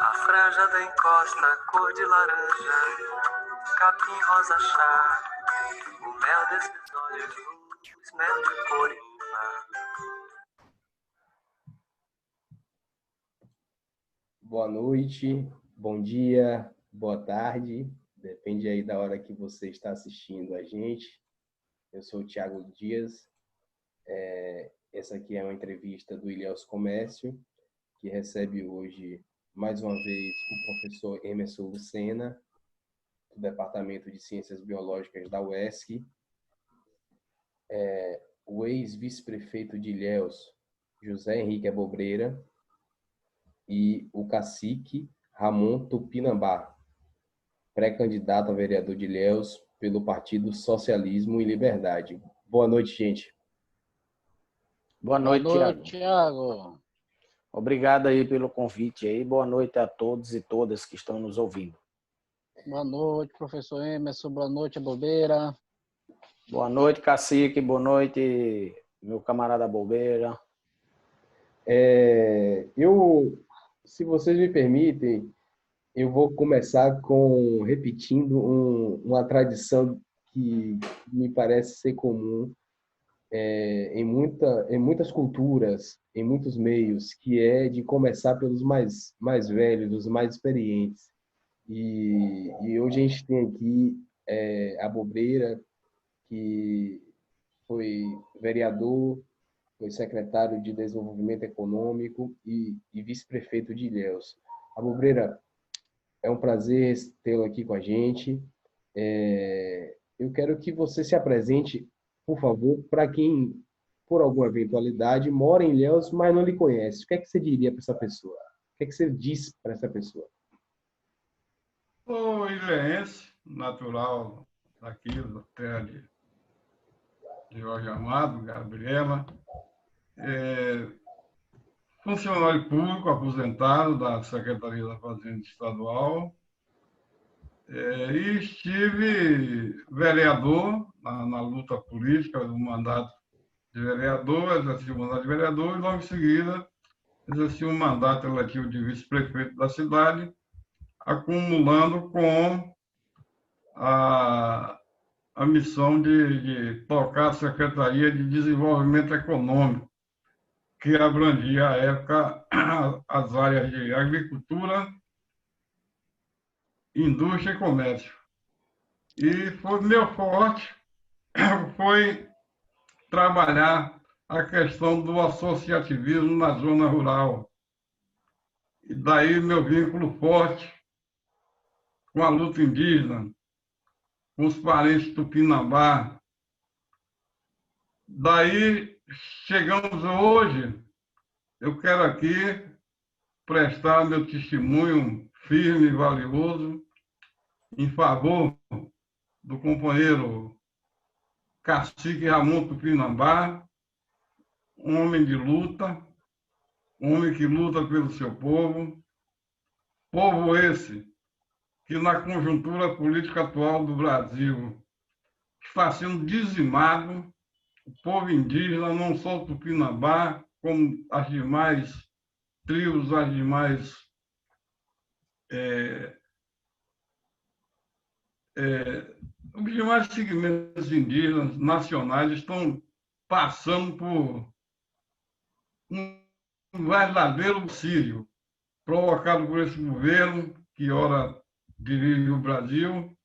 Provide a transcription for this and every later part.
A franja da encosta, cor de laranja, capim rosa chá, o mel desses olhos, luz, mel de cor ímpar. Boa noite, bom dia, boa tarde, depende aí da hora que você está assistindo a gente. Eu sou o Thiago Dias, essa aqui é uma entrevista do Ilhéus Comércio, que recebe hoje, mais uma vez, o professor Emerson Lucena, do Departamento de Ciências Biológicas da UESC, o ex-vice-prefeito de Ilhéus, José Henrique Abobreira, e o cacique Ramon Tupinambá, pré-candidato a vereador de Ilhéus pelo Partido Socialismo e Liberdade. Boa noite, gente. Boa noite, Thiago. Obrigado aí pelo convite aí. Boa noite a todos e todas que estão nos ouvindo. Boa noite, professor Emerson. Boa noite, Bobeira. Boa noite, cacique. Boa noite, meu camarada Bobeira. Se vocês me permitem, eu vou começar repetindo uma tradição que me parece ser comum em muitas culturas, em muitos meios, que é de começar pelos mais velhos, os mais experientes. E hoje a gente tem aqui a Bobreira, que foi vereador, foi secretário de Desenvolvimento Econômico e vice-prefeito de Ilhéus. Abobreira, é um prazer tê-lo aqui com a gente. Eu quero que você se apresente, por favor, para quem, por alguma eventualidade, mora em Ilhéus, mas não lhe conhece. O que é que você diria para essa pessoa? O que é que você diz para essa pessoa? Sou ilhéense, natural daqui, da terra de Jorge Amado, Gabriela. Funcionário público aposentado da Secretaria da Fazenda Estadual. E estive vereador na luta política do mandato de vereador, exerci o mandato de vereador e logo em seguida exerci um mandato eletivo de vice-prefeito da cidade, acumulando com a missão de tocar a Secretaria de Desenvolvimento Econômico, que abrangia à época as áreas de agricultura, indústria e comércio. E foi meu forte foi trabalhar a questão do associativismo na zona rural. E daí meu vínculo forte com a luta indígena, com os parentes Tupinambá. Daí chegamos hoje, eu quero aqui prestar meu testemunho firme e valioso em favor do companheiro cacique Ramon Tupinambá, um homem de luta, um homem que luta pelo seu povo, povo esse que na conjuntura política atual do Brasil está sendo dizimado, o povo indígena, não só o Tupinambá, como as demais tribos, as demais os demais segmentos indígenas nacionais estão passando por um verdadeiro sírio provocado por esse governo que ora dirige o Brasil,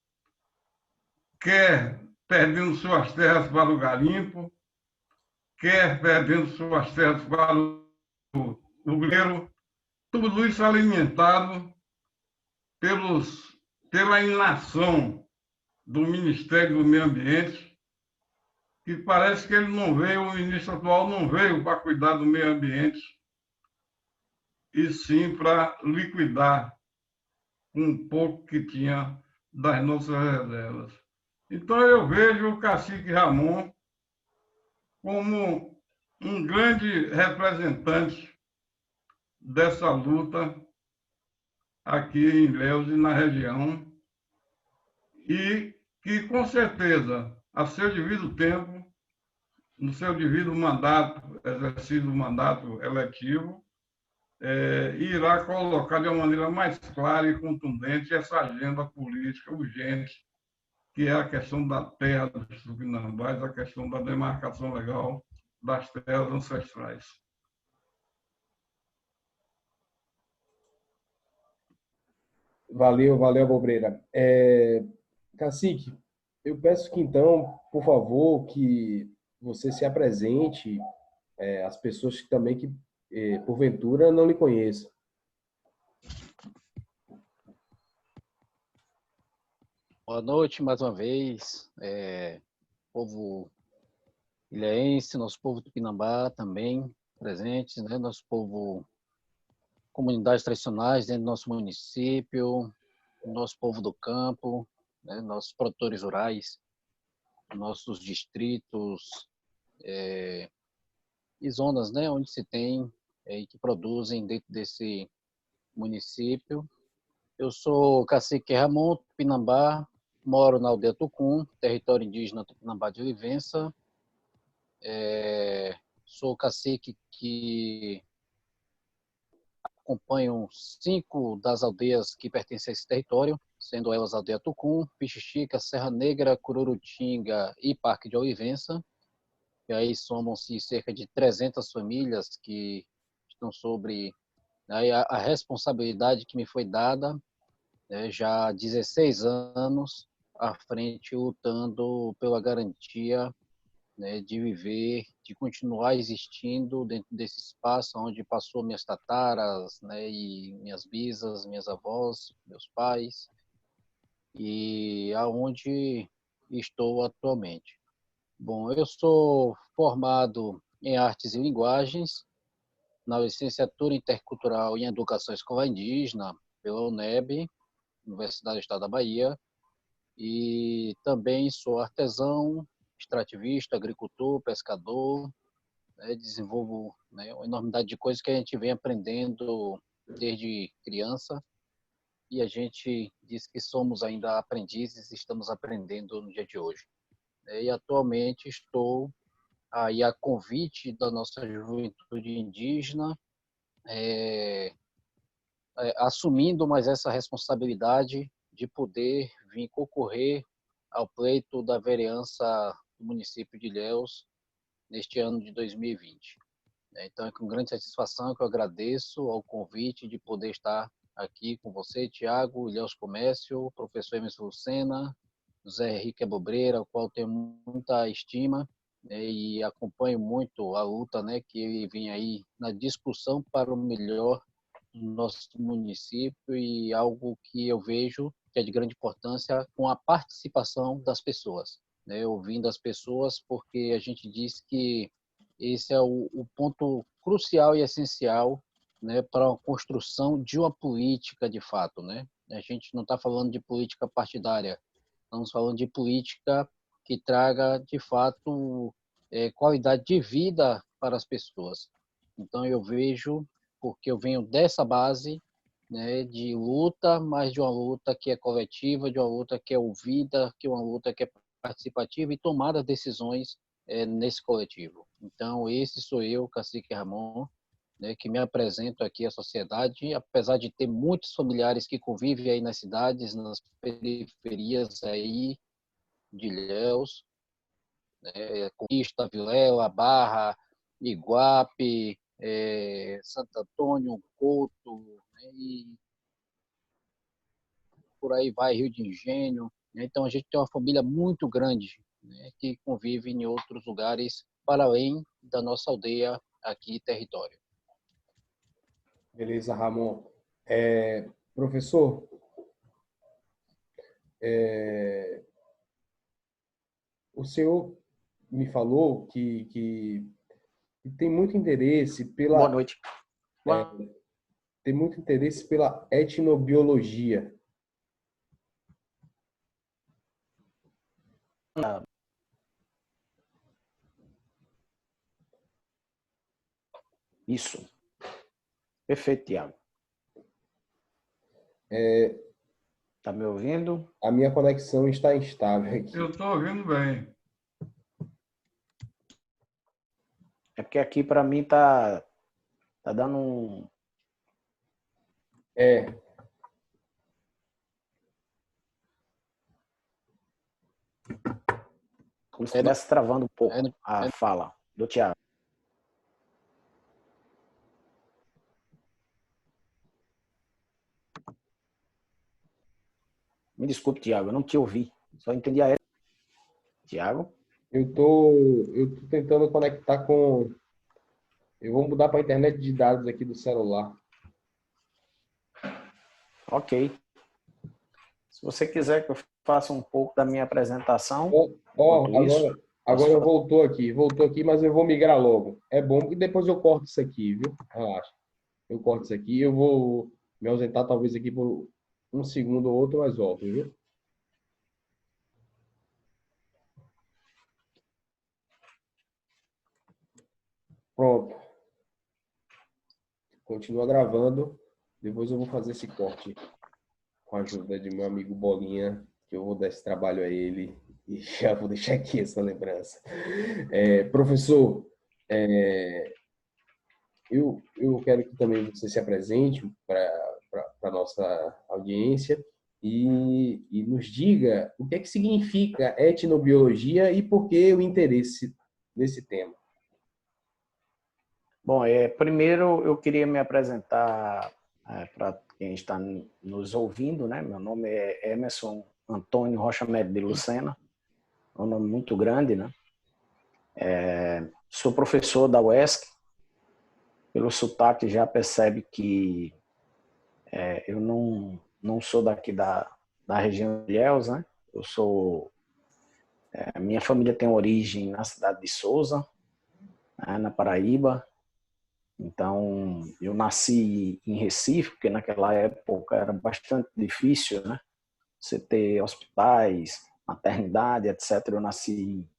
quer perdendo suas terras para o garimpo, quer perdendo suas terras para o grileiro, tudo isso alimentado pela inação do Ministério do Meio Ambiente, que parece que ele não veio, o ministro atual não veio para cuidar do meio ambiente, e sim para liquidar um pouco que tinha das nossas reservas. Então eu vejo o cacique Ramon como um grande representante dessa luta aqui em Ilhéus e na região, e que, com certeza, a seu devido tempo, no seu devido mandato, exercido o mandato eletivo, irá colocar de uma maneira mais clara e contundente essa agenda política urgente, que é a questão da terra dos tupinambás, a questão da demarcação legal das terras ancestrais. Valeu, valeu, Bobreira. Cacique, eu peço que então, por favor, que você se apresente às pessoas que também que, porventura, não lhe conheçam. Boa noite mais uma vez, povo ilhéense, nosso povo tupinambá também presentes, né? Nosso povo, comunidades tradicionais dentro do nosso município, nosso povo do campo, né? Nossos produtores rurais, nossos distritos e zonas, né? Onde se tem e que produzem dentro desse município. Eu sou cacique Ramon Tupinambá, moro na aldeia Tucum, território indígena Tupinambá de Olivença. Sou cacique que acompanho 5 das aldeias que pertencem a esse território, sendo elas a aldeia Tucum, Pichichica, Serra Negra, Cururutinga e Parque de Olivença. E aí somam-se cerca de 300 famílias que estão sobre a responsabilidade que me foi dada, já há 16 anos à frente, lutando pela garantia, de viver, de continuar existindo dentro desse espaço onde passou minhas tataras, e minhas bisas, minhas avós, meus pais, e aonde estou atualmente. Bom, eu sou formado em Artes e Linguagens, na licenciatura intercultural em Educação Escolar Indígena, pela UNEB, Universidade do Estado da Bahia, e também sou artesão, extrativista, agricultor, pescador, desenvolvo uma enormidade de coisas que a gente vem aprendendo desde criança, e a gente diz que somos ainda aprendizes e estamos aprendendo no dia de hoje. E atualmente estou aí a convite da nossa juventude indígena, assumindo mais essa responsabilidade de poder vir concorrer ao pleito da vereança do município de Ilhéus neste ano de 2020. Então, é com grande satisfação que eu agradeço ao convite de poder estar aqui com você, Tiago, Ilhéus Comércio, professor Emerson Lucena, José Henrique Bobreira, ao qual tenho muita estima, e acompanho muito a luta, que ele vem aí na discussão para o melhor do nosso município, e algo que eu vejo que é de grande importância com a participação das pessoas, ouvindo as pessoas, porque a gente diz que esse é o ponto crucial e essencial, para a construção de uma política de fato, A gente não está falando de política partidária, estamos falando de política que traga de fato qualidade de vida para as pessoas. Então eu vejo, porque eu venho dessa base, de luta, mas de uma luta que é coletiva, de uma luta que é ouvida, que é uma luta que é participativa e tomada decisões nesse coletivo. Então, esse sou eu, Cacique Ramon, que me apresento aqui à sociedade, apesar de ter muitos familiares que convivem aí nas cidades, nas periferias aí de Ilhéus, Conquista, Vilela, Barra, Iguape, Santo Antônio, Couto, e por aí vai, Rio de Engenho. Então, a gente tem uma família muito grande, que convive em outros lugares, para além da nossa aldeia aqui, território. Beleza, Ramon. Professor, o senhor me falou que tem muito interesse pela... Boa noite. Tem muito interesse pela etnobiologia. Isso. Perfeito, Tiago. Tá me ouvindo? A minha conexão está instável aqui. Eu estou ouvindo bem. É porque aqui para mim tá dando É, Como se estivesse travando um pouco no- a fala do Tiago. Me desculpe, Tiago, eu não te ouvi. Só entendi a Tiago? eu tô tentando conectar com. Eu vou mudar para a internet de dados aqui do celular. Ok. Se você quiser que eu faça um pouco da minha apresentação, Ó, enquanto isso, posso agora fazer. voltou aqui, mas eu vou migrar logo. É bom que depois eu corto isso aqui, viu? Relaxa. Eu corto isso aqui, eu vou me ausentar talvez aqui por um segundo ou outro, mas volto, viu? Pronto. Continua gravando. Depois eu vou fazer esse corte com a ajuda de meu amigo Bolinha, que eu vou dar esse trabalho a ele e já vou deixar aqui essa lembrança. Professor, eu quero que também você se apresente para a nossa audiência e nos diga o que é que significa etnobiologia e por que o interesse nesse tema. Bom, primeiro eu queria me apresentar para quem está nos ouvindo, né? Meu nome é Emerson Antônio Rocha Médio de Lucena, é um nome muito grande, né? Sou professor da UESC, pelo sotaque já percebe que eu não sou daqui da região de Ilhéus, né? Eu sou, minha família tem origem na cidade de Sousa, né, na Paraíba. Então, eu nasci em Recife, porque naquela época era bastante difícil, né? Você ter hospitais, maternidade, etc. Eu nasci em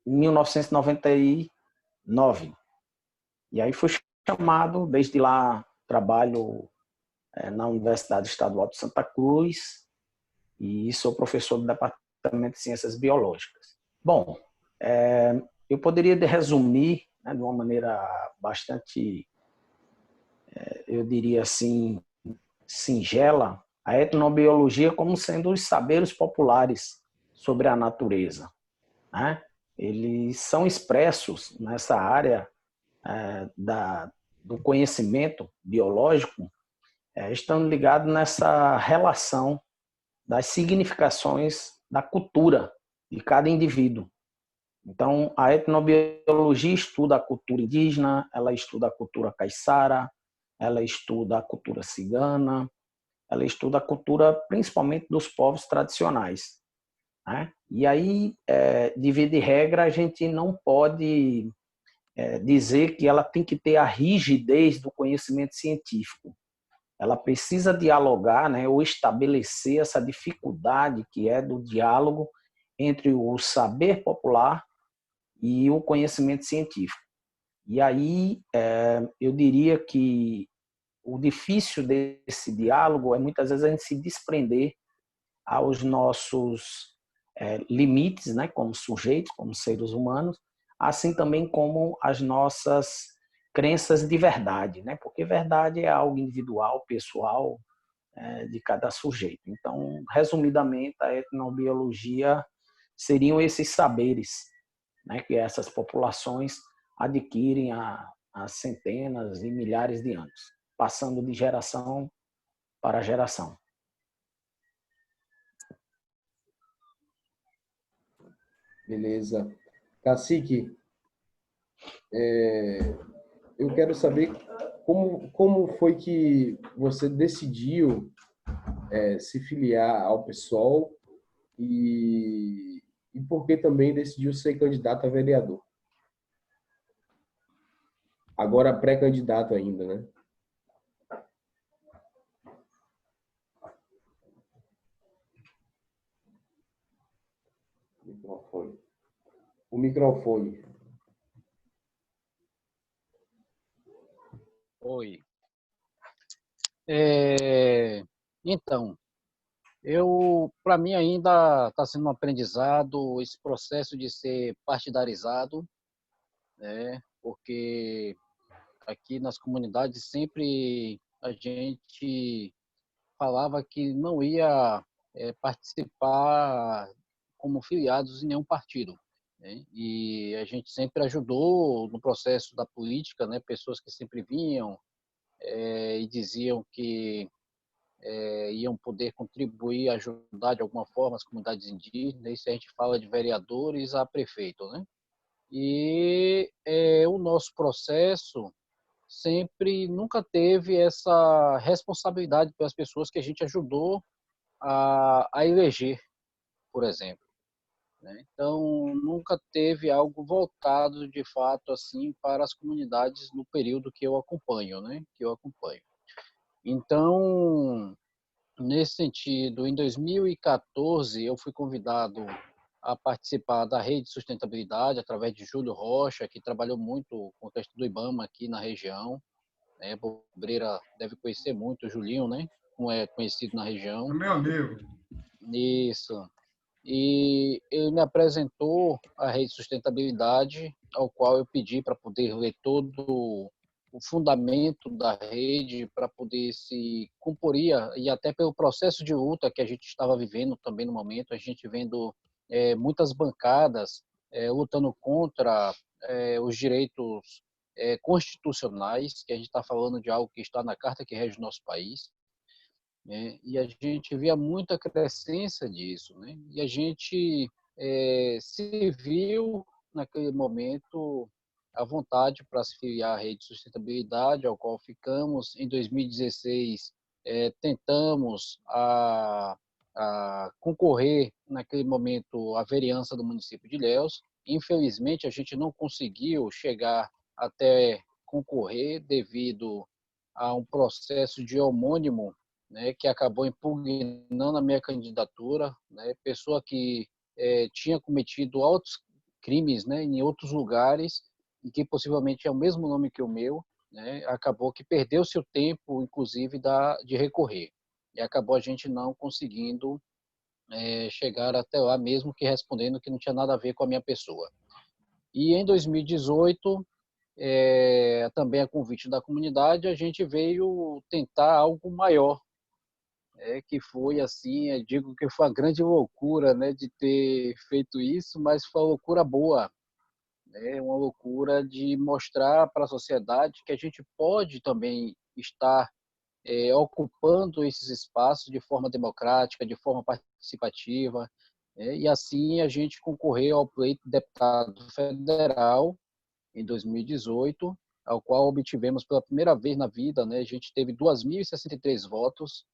1999. E aí fui chamado, desde lá trabalho na Universidade Estadual de Santa Cruz e sou professor do Departamento de Ciências Biológicas. Bom, eu poderia resumir, né, de uma maneira bastante, eu diria assim, singela, a etnobiologia como sendo os saberes populares sobre a natureza, né? Eles são expressos nessa área do conhecimento biológico, estando ligados nessa relação das significações da cultura de cada indivíduo. Então, a etnobiologia estuda a cultura indígena, ela estuda a cultura caiçara, ela estuda a cultura cigana, ela estuda a cultura principalmente dos povos tradicionais, né? E aí, de via de regra, a gente não pode dizer que ela tem que ter a rigidez do conhecimento científico. Ela precisa dialogar, né, ou estabelecer essa dificuldade que é do diálogo entre o saber popular e o conhecimento científico. E aí, eu diria que o difícil desse diálogo é muitas vezes a gente se desprender aos nossos limites, né, como sujeitos, como seres humanos, assim também como as nossas crenças de verdade, né, porque verdade é algo individual, pessoal, de cada sujeito. Então, resumidamente, a etnobiologia seriam esses saberes, né, que essas populações adquirem há centenas e milhares de anos, passando de geração para geração. Beleza. Cacique, eu quero saber como foi que você decidiu se filiar ao PSOL e por que também decidiu ser candidato a vereador. agora pré-candidato ainda, né? Microfone. O microfone. Oi. Então, para mim ainda está sendo um aprendizado esse processo de ser partidarizado, né? Porque aqui nas comunidades sempre a gente falava que não ia participar como filiados em nenhum partido, né? E a gente sempre ajudou no processo da política, né? Pessoas que sempre vinham e diziam que iam poder contribuir, ajudar de alguma forma as comunidades indígenas. Isso a gente fala de vereadores a prefeito, né? E o nosso processo sempre nunca teve essa responsabilidade pelas pessoas que a gente ajudou a eleger, por exemplo, né? Então nunca teve algo voltado de fato assim para as comunidades no período que eu acompanho, né? Que eu acompanho. Então, nesse sentido, em 2014 eu fui convidado a participar da Rede de Sustentabilidade através de Júlio Rocha, que trabalhou muito com a questão do IBAMA aqui na região, né? Bobreira deve conhecer muito o Julinho, né? Como é conhecido na É região. meu amigo. Isso. E ele me apresentou a Rede de Sustentabilidade, ao qual eu pedi para poder ler todo o fundamento da rede, para poder se comporia, e até pelo processo de luta que a gente estava vivendo também no momento, a gente vendo muitas bancadas lutando contra os direitos constitucionais, que a gente está falando de algo que está na Carta que rege o nosso país, né? E a gente via muita crescência disso, né? E a gente se viu naquele momento à vontade para se filiar à Rede de Sustentabilidade, ao qual ficamos. Em 2016, tentamos a concorrer, naquele momento, à vereança do município de Ilhéus. Infelizmente, a gente não conseguiu chegar até concorrer devido a um processo de homônimo, né, que acabou impugnando a minha candidatura, né, pessoa que tinha cometido altos crimes, né, em outros lugares e que possivelmente é o mesmo nome que o meu, né, acabou que perdeu seu tempo, inclusive, de recorrer. E acabou a gente não conseguindo chegar até lá, mesmo que respondendo que não tinha nada a ver com a minha pessoa. E em 2018, também a convite da comunidade, a gente veio tentar algo maior, que foi assim, eu digo que foi uma grande loucura, né, de ter feito isso, mas foi uma loucura boa, né, uma loucura de mostrar para a sociedade que a gente pode também estar ocupando esses espaços de forma democrática, de forma participativa, né, e assim a gente concorreu ao pleito de deputado federal em 2018, ao qual obtivemos pela primeira vez na vida, né, a gente teve 2.063 votos,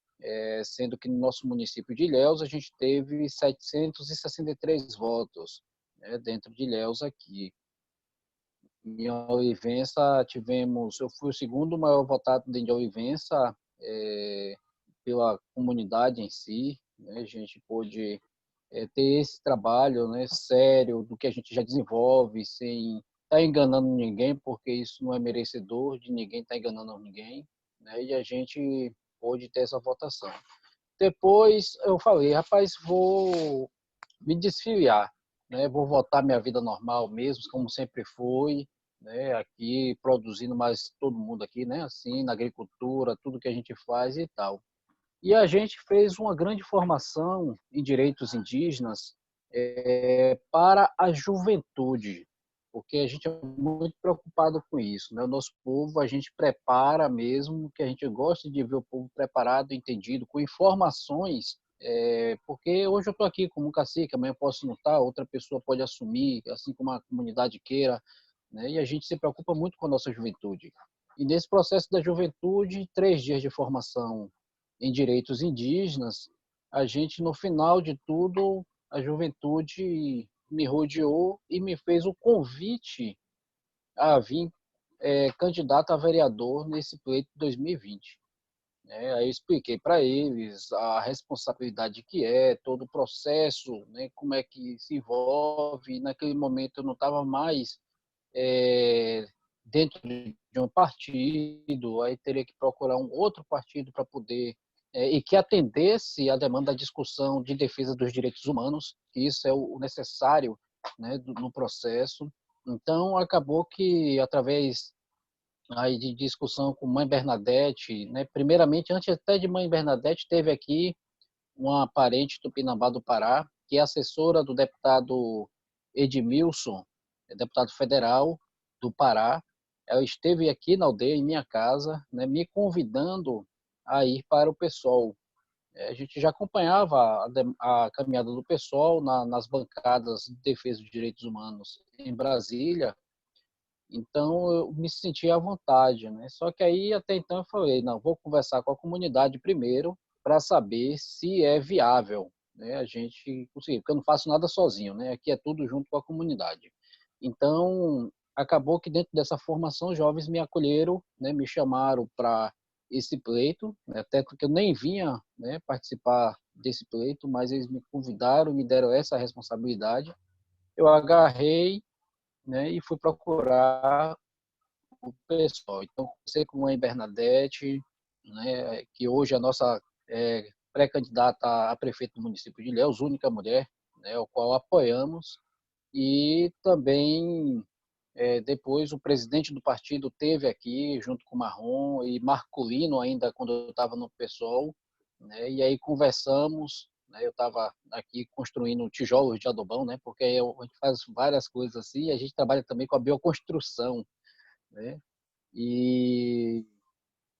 sendo que no nosso município de Ilhéus a gente teve 763 votos, né, dentro de Ilhéus aqui. Em Olivença eu fui o segundo maior votado dentro de Olivença, pela comunidade em si, né, a gente pôde ter esse trabalho, né, sério, do que a gente já desenvolve, sem estar enganando ninguém, porque isso não é merecedor de ninguém estar enganando ninguém, né, e a gente pôde ter essa votação. Depois eu falei, rapaz, vou me desfiliar, né, vou voltar à minha vida normal mesmo, como sempre foi, né, aqui produzindo mais todo mundo aqui, né, assim, na agricultura, tudo que a gente faz e tal. E a gente fez uma grande formação em direitos indígenas para a juventude, porque a gente é muito preocupado com isso, né? O nosso povo, a gente prepara mesmo, que a gente gosta de ver o povo preparado, entendido, com informações, porque hoje eu estou aqui como um cacique, amanhã eu posso não estar, outra pessoa pode assumir, assim como a comunidade queira, né? E a gente se preocupa muito com a nossa juventude. E nesse processo da juventude, 3 dias de formação em direitos indígenas, a gente, no final de tudo, a juventude me rodeou e me fez o convite a vir candidato a vereador nesse pleito de 2020. Aí eu expliquei para eles a responsabilidade que é, todo o processo, né, como é que se envolve. Naquele momento eu não estava mais dentro de um partido, aí teria que procurar um outro partido para poder e que atendesse à demanda da discussão de defesa dos direitos humanos, que isso é o necessário, né, no processo. Então acabou que através aí de discussão com Mãe Bernadette, né, primeiramente antes até de Mãe Bernadette teve aqui uma parente do Tupinambá do Pará, que é assessora do deputado Edmilson, deputado federal do Pará. Ela esteve aqui na aldeia, em minha casa, né, me convidando a ir para o PSOL. A gente já acompanhava a caminhada do PSOL nas bancadas de defesa dos direitos humanos em Brasília, então eu me sentia à vontade, né? Só que aí até então eu falei, não, vou conversar com a comunidade primeiro para saber se é viável, né? A gente conseguir, porque eu não faço nada sozinho, né? Aqui é tudo junto com a comunidade. Então acabou que dentro dessa formação os jovens me acolheram, né? Me chamaram para esse pleito, né? Até porque eu nem vinha, né, participar desse pleito, mas eles me convidaram, me deram essa responsabilidade. Eu agarrei, né, e fui procurar o pessoal. Então, comecei com a Mãe Bernadette, né, que hoje é a nossa pré-candidata a prefeito do município de Ilhéus, única mulher, né, o qual apoiamos. E também, depois, o presidente do partido teve aqui, junto com o Marrom e Marculino, ainda quando eu estava no PSOL, né, e aí conversamos. Eu estava aqui construindo tijolos de adobão, né, porque a gente faz várias coisas assim, e a gente trabalha também com a bioconstrução, né, e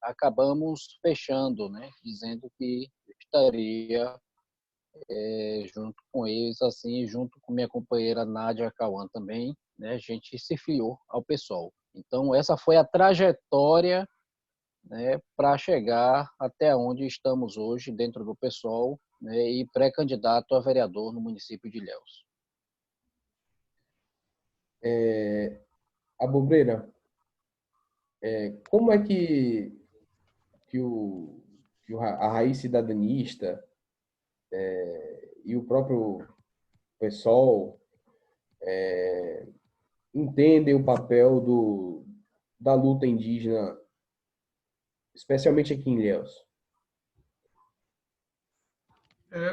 acabamos fechando, né, dizendo que estaria junto com eles, assim, junto com minha companheira Nádia Cauã também, né, a gente se filiou ao PSOL. Então, essa foi a trajetória, né, para chegar até onde estamos hoje dentro do PSOL, né, e pré-candidato a vereador no município de Ilhéus. Abobreira, como é a raiz cidadanista e o próprio PSOL entendem o papel da luta indígena, especialmente aqui em Ilhéus?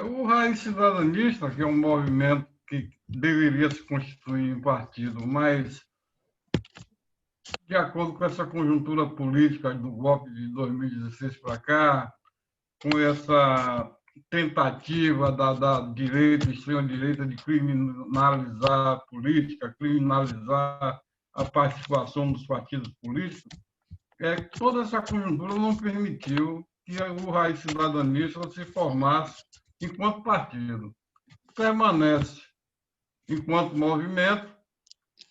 O Raiz Cidadanista, que é um movimento que deveria se constituir em partido, mas, de acordo com essa conjuntura política do golpe de 2016 para cá, com essa tentativa da direita, extrema-direita, de criminalizar a política, criminalizar a participação dos partidos políticos, toda essa conjuntura não permitiu que o Raiz Cidadanista se formasse enquanto partido. Permanece enquanto movimento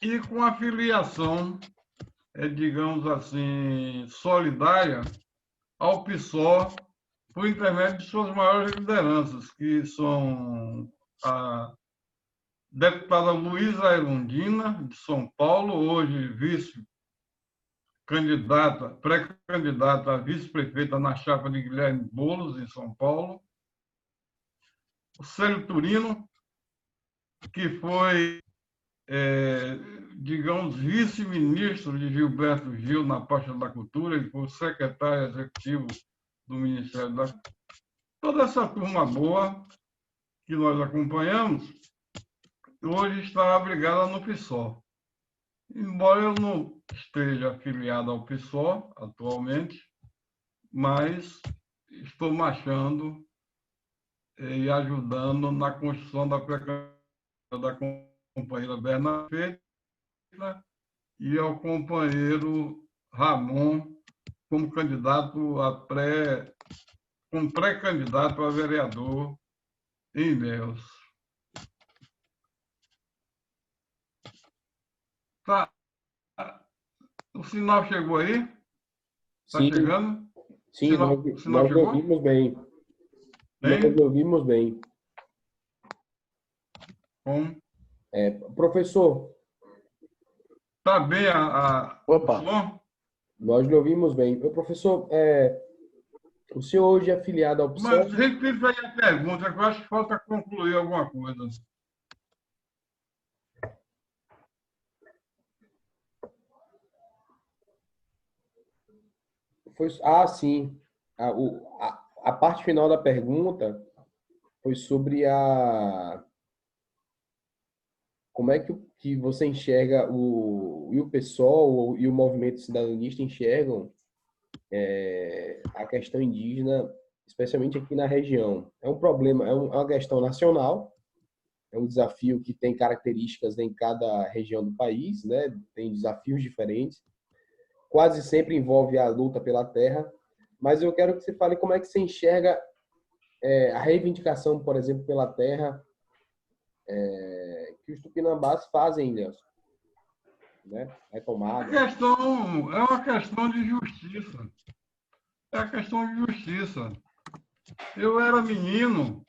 e com a filiação, digamos assim, solidária ao PSOL por intermédio de suas maiores lideranças, que são a deputada Luísa Erundina, de São Paulo, hoje vice-candidata, pré-candidata a vice-prefeita na chapa de Guilherme Boulos, em São Paulo. O Célio Turino, que foi, digamos, vice-ministro de Gilberto Gil na pasta da Cultura, ele foi secretário executivo do Ministério da Cultura. Toda essa turma boa que nós acompanhamos, hoje está abrigada no PSOL. Embora eu não esteja afiliado ao PSOL atualmente, mas estou marchando e ajudando na construção da companheira Bernadette e ao companheiro Ramon como pré-candidato a vereador em Ilhéus. Tá. O sinal chegou aí? Está chegando? Sim, nós ouvimos bem. Nós ouvimos bem. Como? Professor, Tá bem o Opa, som? Nós lhe ouvimos bem. Ô, professor, o senhor hoje é afiliado à Mas opção? repita aí a pergunta, que eu acho que falta concluir alguma coisa. Sim. A parte final da pergunta foi sobre como é que você enxerga e o PSOL e o movimento cidadonista enxergam a questão indígena, especialmente aqui na região. É um problema, é uma questão nacional, é um desafio que tem características em cada região do país, né? Tem desafios diferentes. Quase sempre envolve a luta pela terra, mas eu quero que você fale como é que você enxerga a reivindicação, por exemplo, pela terra que os tupinambás fazem, Nelson, né? Retomada. É uma questão de justiça. É a questão de justiça. Eu era menino,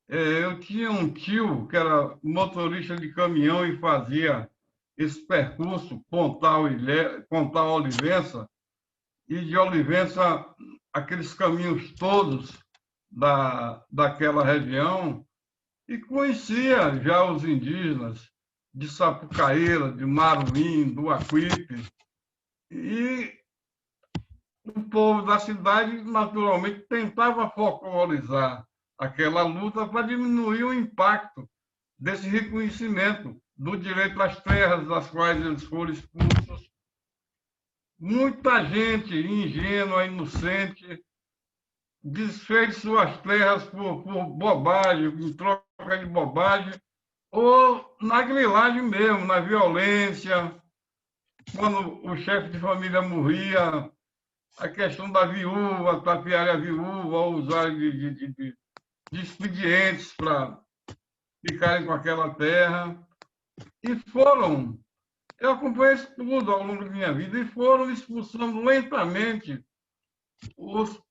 eu tinha um tio que era motorista de caminhão e fazia esse percurso Pontal-Olivença, e de Olivença, aqueles caminhos todos daquela região, e conhecia já os indígenas de Sapucaíra, de Maruim, do Aquipe, e o povo da cidade, naturalmente, tentava folclorizar aquela luta para diminuir o impacto desse reconhecimento do direito às terras das quais eles foram expulsos. Muita gente ingênua, inocente, desfez suas terras por bobagem, em troca de bobagem, ou na grilagem mesmo, na violência, quando o chefe de família morria, a questão da viúva, tapear a viúva, ou usar de expedientes para ficarem com aquela terra. E foram, eu acompanhei isso tudo ao longo da minha vida, e foram expulsando lentamente os,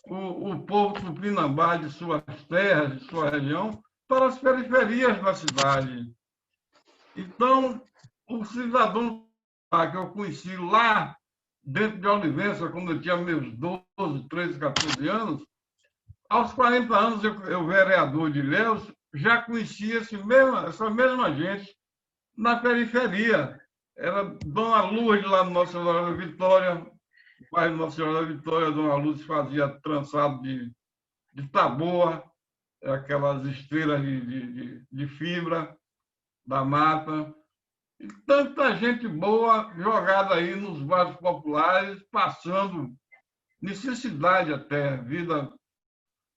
o povo tupinambá de suas terras, de sua região, para as periferias da cidade. Então, o cidadão que eu conheci lá dentro de Olivença, quando eu tinha meus 12, 13, 14 anos, aos 40 anos, eu vereador de Ilhéus, já conhecia essa mesma gente na periferia. Era Dona Lourdes, lá no Nossa Senhora da Vitória, o pai de Nossa Senhora da Vitória, Dona Lourdes fazia trançado de taboa, aquelas esteiras de fibra da mata. E tanta gente boa jogada aí nos bairros populares, passando necessidade até, vida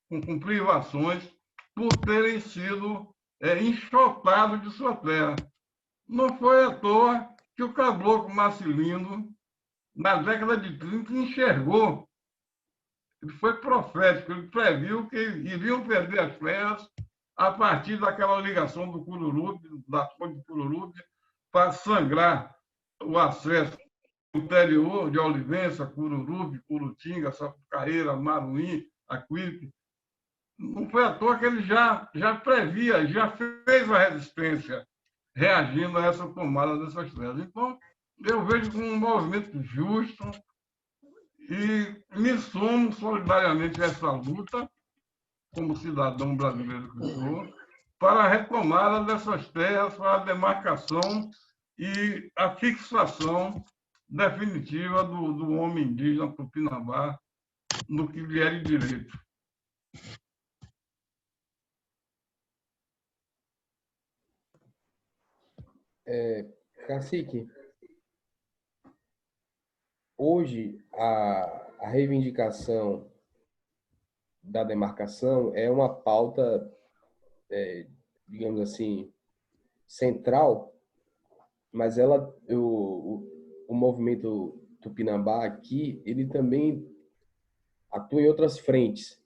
com privações, por terem sido enxotados de sua terra. Não foi à toa que o caboclo Marcelino, na década de 30, enxergou. Ele foi profético, ele previu que iriam perder as terras a partir daquela ligação do Cururupi, da fonte do Cururupi, para sangrar o acesso ao interior de Olivença, Cururupi, Curutinga, Sapucaíra, Maruim, Aquipe. Não foi à toa que ele já previa, já fez a resistência reagindo a essa tomada dessas terras. Então, eu vejo como um movimento justo e me somo solidariamente a essa luta, como cidadão brasileiro que sou, para a retomada dessas terras, para a demarcação e a fixação definitiva do homem indígena tupinambá no que lhe é de direito. Cacique, hoje a reivindicação da demarcação é uma pauta, digamos assim, central, mas o movimento Tupinambá aqui, ele também atua em outras frentes.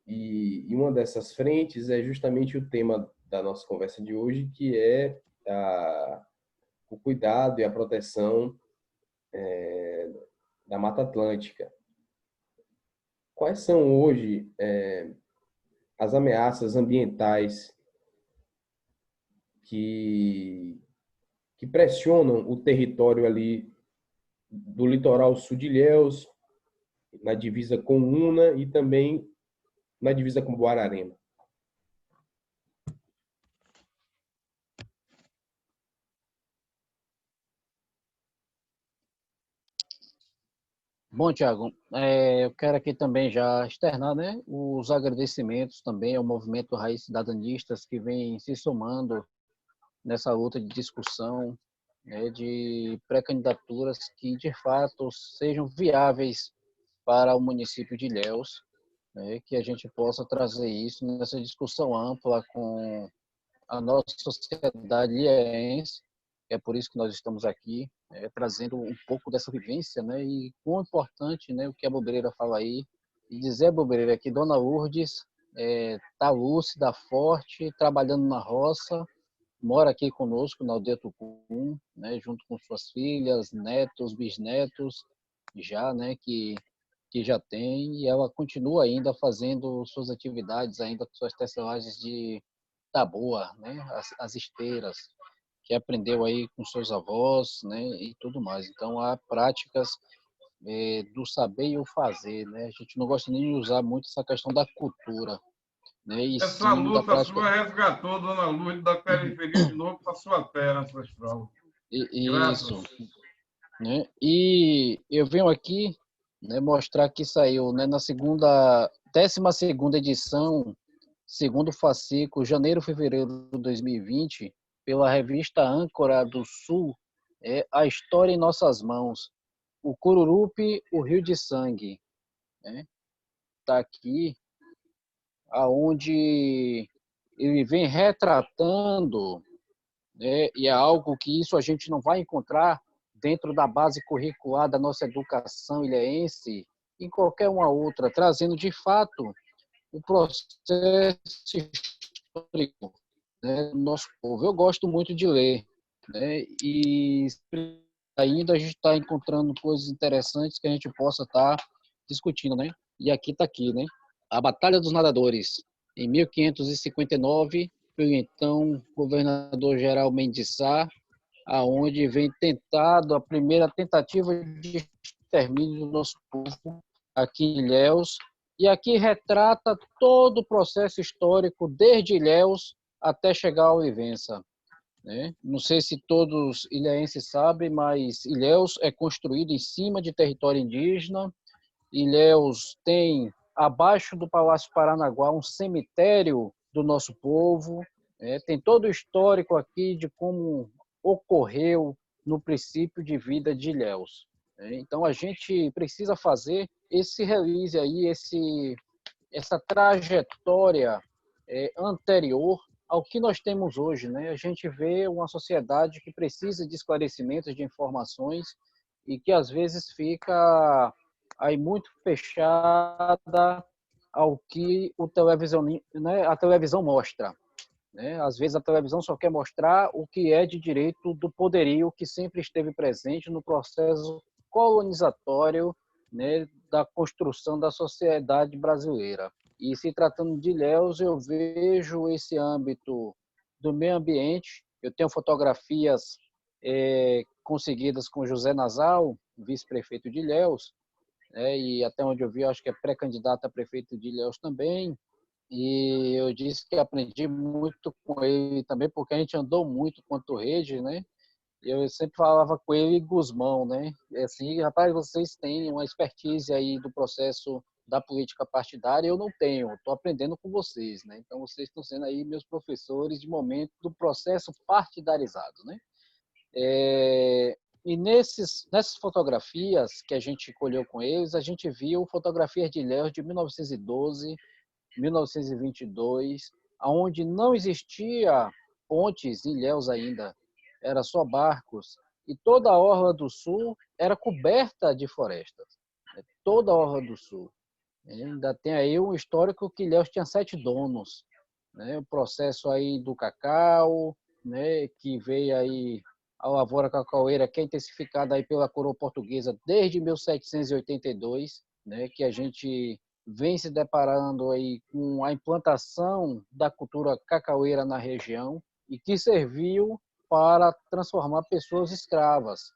E uma dessas frentes é justamente o tema da nossa conversa de hoje, que é o cuidado e a proteção da Mata Atlântica. Quais são hoje as ameaças ambientais que que pressionam o território ali do litoral sul de Ilhéus, na divisa com Una e também na divisa com Guararema. Bom, Tiago, eu quero aqui também já externar, né, os agradecimentos também ao movimento Raiz Cidadanistas que vem se somando nessa luta de discussão, né, de pré-candidaturas que de fato sejam viáveis para o município de Ilhéus, né, que a gente possa trazer isso nessa discussão ampla com a nossa sociedade ilhéense. É por isso que nós estamos aqui, trazendo um pouco dessa vivência, né, e quão importante, né, o que a Bobreira fala aí, e dizer a Bobreira que Dona Lourdes está lúcida, forte, trabalhando na roça, mora aqui conosco na aldeia Tucum, né, junto com suas filhas, netos, bisnetos, já, né, que já tem, e ela continua ainda fazendo suas atividades, ainda com suas tecelagens de taboa, né, as esteiras, que aprendeu aí com seus avós, né, e tudo mais. Então, há práticas do saber e o fazer, né? A gente não gosta nem de usar muito essa questão da cultura, né, e Essa sim da luta prática. sua resgatou Dona Lourdes da periferia de novo para sua terra ancestral. Isso, Graças. né? E eu venho aqui, né, mostrar que saiu, né, na 12ª edição, segundo fascículo, janeiro-fevereiro de 2020, pela revista Âncora do Sul, A História em Nossas Mãos, o Cururupi, o Rio de Sangue, né? Tá aqui, aonde ele vem retratando, né, e é algo que isso a gente não vai encontrar dentro da base curricular da nossa educação ilhéense, em qualquer uma outra, trazendo de fato o processo histórico, né, do nosso povo. Eu gosto muito de ler, né, e ainda a gente está encontrando coisas interessantes que a gente possa estar discutindo, né? E aqui está aqui, né? A Batalha dos Nadadores, em 1559, pelo então governador-geral Mendes Sá, aonde vem tentado a primeira tentativa de extermínio do nosso povo aqui em Ilhéus, e aqui retrata todo o processo histórico desde Ilhéus até chegar a Olivença, né? Não sei se todos ilhéenses sabem, mas Ilhéus é construído em cima de território indígena. Ilhéus tem, abaixo do Palácio Paranaguá, um cemitério do nosso povo. Tem todo o histórico aqui de como ocorreu no princípio de vida de Ilhéus. Então, a gente precisa fazer esse release aí, essa trajetória anterior ao que nós temos hoje, né? A gente vê uma sociedade que precisa de esclarecimentos, de informações, e que às vezes fica aí muito fechada ao que né, a televisão mostra, né? Às vezes a televisão só quer mostrar o que é de direito do poderio que sempre esteve presente no processo colonizatório, né, da construção da sociedade brasileira. E se tratando de Ilhéus, eu vejo esse âmbito do meio ambiente. Eu tenho fotografias conseguidas com José Nasal, vice-prefeito de Ilhéus, e até onde eu vi, acho que é pré-candidato a prefeito de Ilhéus também. E eu disse que aprendi muito com ele também, porque a gente andou muito quanto rede, né? Eu sempre falava com ele Guzmão, né? E assim, rapaz, vocês têm uma expertise aí do processo da política partidária, eu não tenho, estou aprendendo com vocês, né? Então, vocês estão sendo aí meus professores de momento do processo partidarizado, né? E nessas fotografias que a gente colheu com eles, a gente viu fotografias de Ilhéus de 1912, 1922, onde não existia pontes em Ilhéus ainda, era só barcos, e toda a orla do sul era coberta de florestas, toda a orla do sul. Ainda tem aí um histórico que Ilhéus tinha 7 donos, né? O processo aí do cacau, né, que veio aí a lavoura cacaueira, que é intensificada aí pela coroa portuguesa desde 1782, né, que a gente vem se deparando aí com a implantação da cultura cacaueira na região e que serviu para transformar pessoas escravas.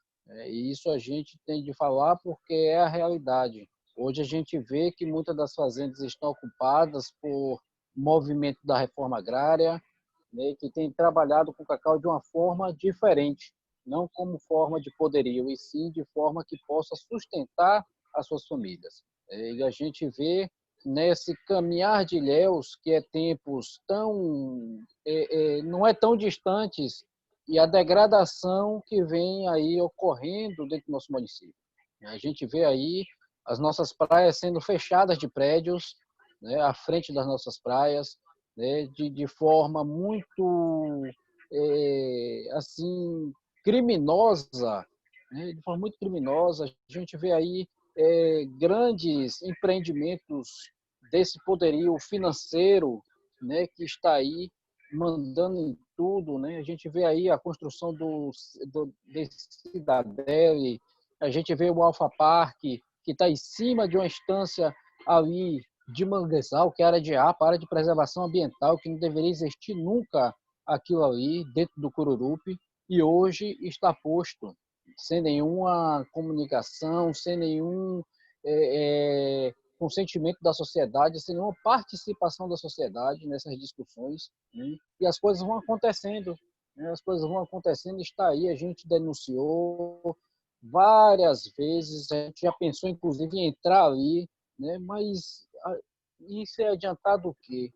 E isso a gente tem de falar porque é a realidade. Hoje a gente vê que muitas das fazendas estão ocupadas por movimento da reforma agrária, né, que tem trabalhado com o cacau de uma forma diferente, não como forma de poderio, e sim de forma que possa sustentar as suas famílias. E a gente vê nesse caminhar de Ilhéus, que é tempos tão não é tão distantes, e a degradação que vem aí ocorrendo dentro do nosso município. A gente vê aí as nossas praias sendo fechadas de prédios, né, à frente das nossas praias, né, de forma muito assim criminosa, né, de forma muito criminosa. A gente vê aí grandes empreendimentos desse poderio financeiro, né, que está aí mandando em tudo, né? A gente vê aí a construção desse Cidadele, a gente vê o Alfa Park, que está em cima de uma estância ali de manguezal, que é área de APA, área de preservação ambiental, que não deveria existir nunca aquilo ali dentro do Cururupi, e hoje está posto sem nenhuma comunicação, sem nenhum consentimento da sociedade, sem nenhuma participação da sociedade nessas discussões, né? E as coisas vão acontecendo, né? As coisas vão acontecendo, está aí, a gente denunciou várias vezes, a gente já pensou inclusive em entrar ali, né? Mas isso é adiantado o quê?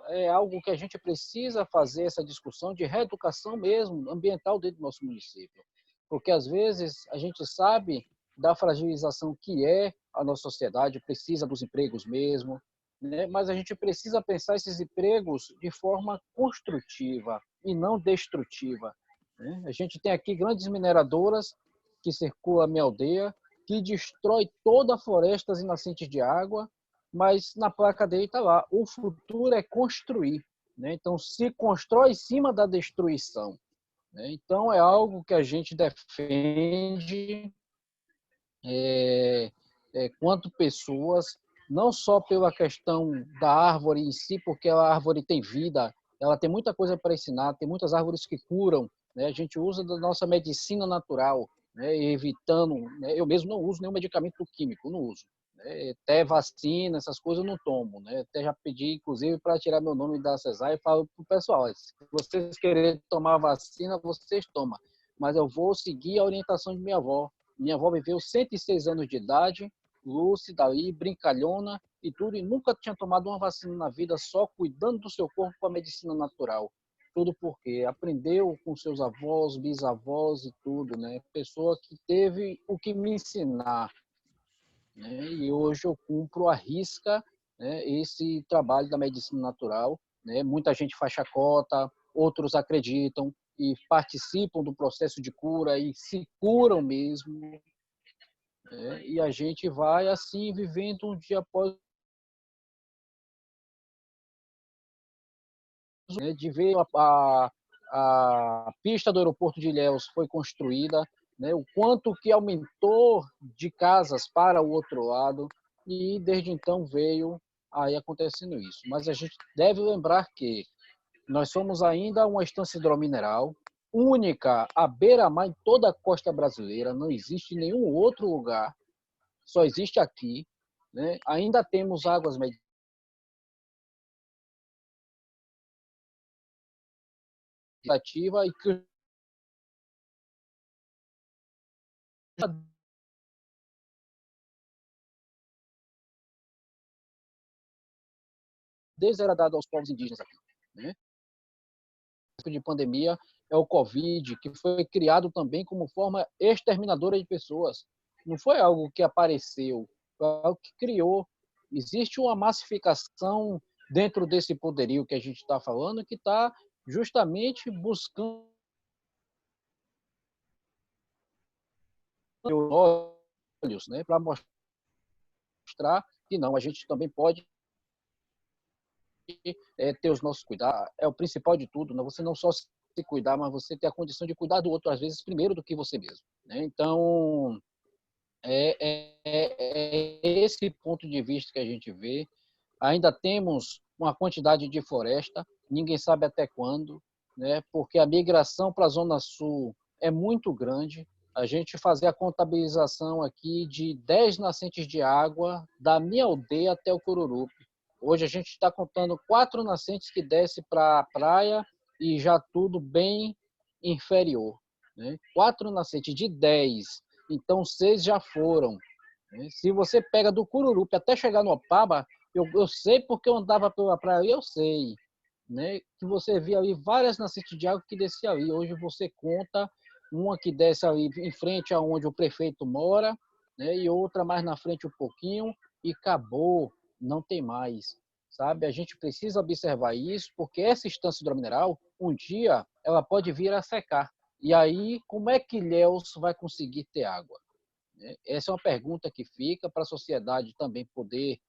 É algo que a gente precisa fazer, essa discussão de reeducação mesmo, ambiental dentro do nosso município. Porque, às vezes, a gente sabe da fragilização que é a nossa sociedade, precisa dos empregos mesmo, né? Mas a gente precisa pensar esses empregos de forma construtiva e não destrutiva, né? A gente tem aqui grandes mineradoras que circulam a minha aldeia, que destrói toda a floresta e nascentes de água, mas na placa dele está lá, o futuro é construir, né? Então, se constrói em cima da destruição, né? Então, é algo que a gente defende quanto pessoas, não só pela questão da árvore em si, porque a árvore tem vida, ela tem muita coisa para ensinar, tem muitas árvores que curam, né? A gente usa da nossa medicina natural, né? Evitando, né? Eu mesmo não uso nenhum medicamento químico, não uso, né? Até vacina, essas coisas eu não tomo, né? Até já pedi, inclusive, para tirar meu nome da CESAR, e falo para o pessoal, se vocês querem tomar vacina, vocês tomam, mas eu vou seguir a orientação de minha avó. Minha avó viveu 106 anos de idade, lúcida ali, brincalhona e tudo, e nunca tinha tomado uma vacina na vida, só cuidando do seu corpo com a medicina natural. Tudo porque aprendeu com seus avós, bisavós e tudo, né? Pessoa que teve o que me ensinar, né? E hoje eu cumpro à risca, né, esse trabalho da medicina natural, né? Muita gente faz chacota, outros acreditam e participam do processo de cura e se curam mesmo, né? E a gente vai assim vivendo um dia após, né, de ver a pista do aeroporto de Ilhéus foi construída, né, o quanto que aumentou de casas para o outro lado, e desde então veio aí acontecendo isso. Mas a gente deve lembrar que nós somos ainda uma estância hidromineral, única à beira-mar em toda a costa brasileira, não existe nenhum outro lugar, só existe aqui, né? Ainda temos águas meditativas e que desde era dado aos povos indígenas aqui, né? De pandemia é o Covid, que foi criado também como forma exterminadora de pessoas. Não foi algo que apareceu, foi algo que criou. Existe uma massificação dentro desse poderio que a gente está falando, que está justamente buscando olhos, né, para mostrar que não, a gente também pode ter os nossos cuidados. É o principal de tudo, né? Você não só se cuidar, mas você ter a condição de cuidar do outro, às vezes, primeiro do que você mesmo, né? Então, é esse ponto de vista que a gente vê. Ainda temos uma quantidade de floresta, ninguém sabe até quando, né? Porque a migração para a Zona Sul é muito grande. A gente fazer a contabilização aqui de 10 nascentes de água da minha aldeia até o Cururupi. Hoje a gente está contando 4 nascentes que descem para a praia e já tudo bem inferior, né? 4 nascentes de 10, então 6 já foram, né? Se você pega do Cururupi até chegar no Opaba, eu sei porque eu andava pela praia, eu sei, né? Que você via ali várias nascentes de água que desciam ali. Hoje você conta uma que desce ali em frente aonde o prefeito mora, né? E outra mais na frente um pouquinho e acabou, não tem mais, sabe? A gente precisa observar isso porque essa estância hidromineral, um dia, ela pode vir a secar. E aí, como é que Ilhéus vai conseguir ter água? Essa é uma pergunta que fica para a sociedade também poder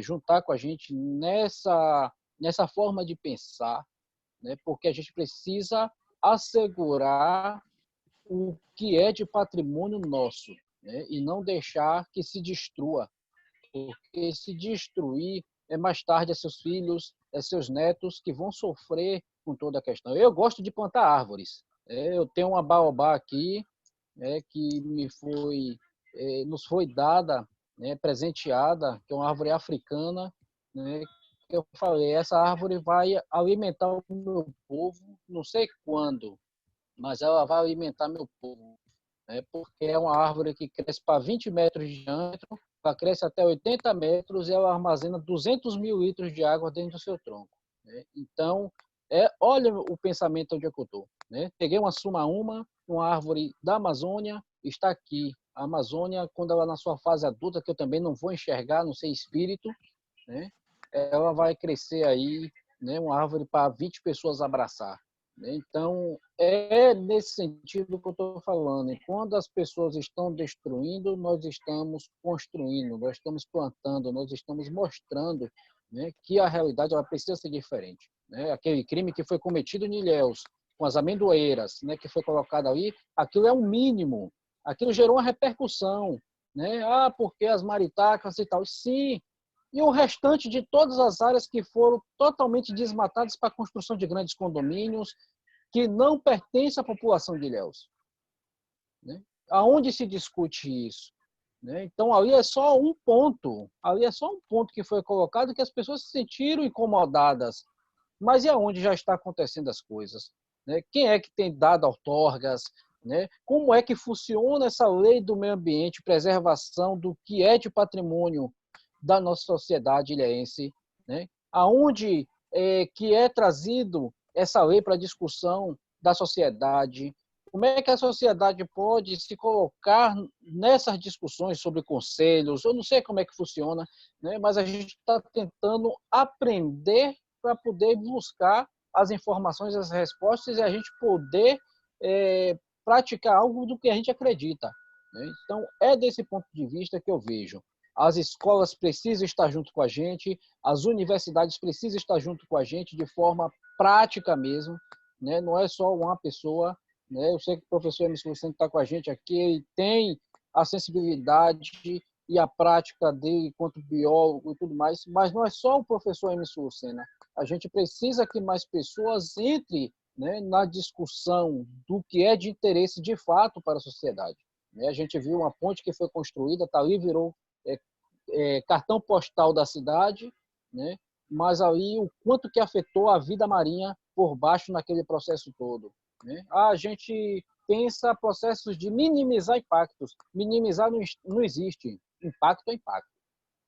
juntar com a gente nessa forma de pensar, né? Porque a gente precisa assegurar o que é de patrimônio nosso, né? E não deixar que se destrua, porque se destruir, mais tarde é seus filhos, é seus netos que vão sofrer com toda a questão. Eu gosto de plantar árvores. Eu tenho uma baobá aqui, que nos foi dada, né, presenteada, que é uma árvore africana, né, que eu falei, essa árvore vai alimentar o meu povo, não sei quando, mas ela vai alimentar meu povo, né, porque é uma árvore que cresce para 20 metros de diâmetro, ela cresce até 80 metros e ela armazena 200 mil litros de água dentro do seu tronco, né? Então, olha o pensamento onde eu estou, né? Peguei uma sumaúma, uma árvore da Amazônia, está aqui. A Amazônia, quando ela na sua fase adulta, que eu também não vou enxergar, não sei espírito, né? Ela vai crescer aí, né? Uma árvore para 20 pessoas abraçar. Então, é nesse sentido que eu estou falando. E quando as pessoas estão destruindo, nós estamos construindo, nós estamos plantando, nós estamos mostrando, né, que a realidade ela precisa ser diferente, né? Aquele crime que foi cometido em Ilhéus, com as amendoeiras, né, que foi colocado ali, aquilo é um mínimo. Aquilo gerou uma repercussão, né? Ah, porque as maritacas e tal. Sim, e o restante de todas as áreas que foram totalmente desmatadas para a construção de grandes condomínios que não pertencem à população de Ilhéus, né? Aonde se discute isso, né? Então, ali é só um ponto, que foi colocado que as pessoas se sentiram incomodadas. Mas e aonde já está acontecendo as coisas, né? Quem é que tem dado outorgas, né? Como é que funciona essa lei do meio ambiente, preservação do que é de patrimônio da nossa sociedade ilhéense, né? Aonde que é trazido essa lei para discussão da sociedade? Como é que a sociedade pode se colocar nessas discussões sobre conselhos? Eu não sei como é que funciona, né? Mas a gente está tentando aprender para poder buscar as informações, as respostas e a gente poder praticar algo do que a gente acredita, né? Então, é desse ponto de vista que eu vejo. As escolas precisam estar junto com a gente, as universidades precisam estar junto com a gente de forma prática mesmo, né? Não é só uma pessoa, né? Eu sei que o professor Emerson Lucena está com a gente aqui, ele tem a sensibilidade e a prática dele enquanto biólogo e tudo mais, mas não é só o professor Emerson Lucena. A gente precisa que mais pessoas entrem, né, na discussão do que é de interesse de fato para a sociedade. A gente viu uma ponte que foi construída, está ali, virou cartão postal da cidade, né? Mas aí o quanto que afetou a vida marinha por baixo naquele processo todo, né? A gente pensa processos de minimizar impactos. Minimizar não existe. Impacto é impacto,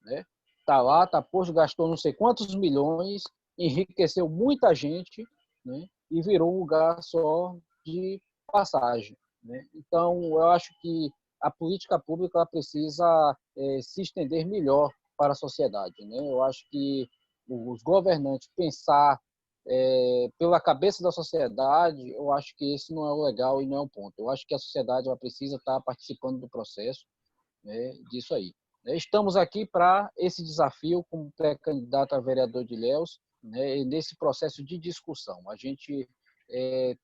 né? Tá lá, tá posto, gastou não sei quantos milhões, enriqueceu muita gente, né? E virou um lugar só de passagem, né? Então, eu acho que a política pública ela precisa se estender melhor para a sociedade, né? Eu acho que os governantes pensar pela cabeça da sociedade, eu acho que esse não é o legal e não é o ponto. Eu acho que a sociedade ela precisa estar participando do processo, né, disso aí. Estamos aqui para esse desafio como pré-candidato a vereador de Ilhéus, né, nesse processo de discussão. A gente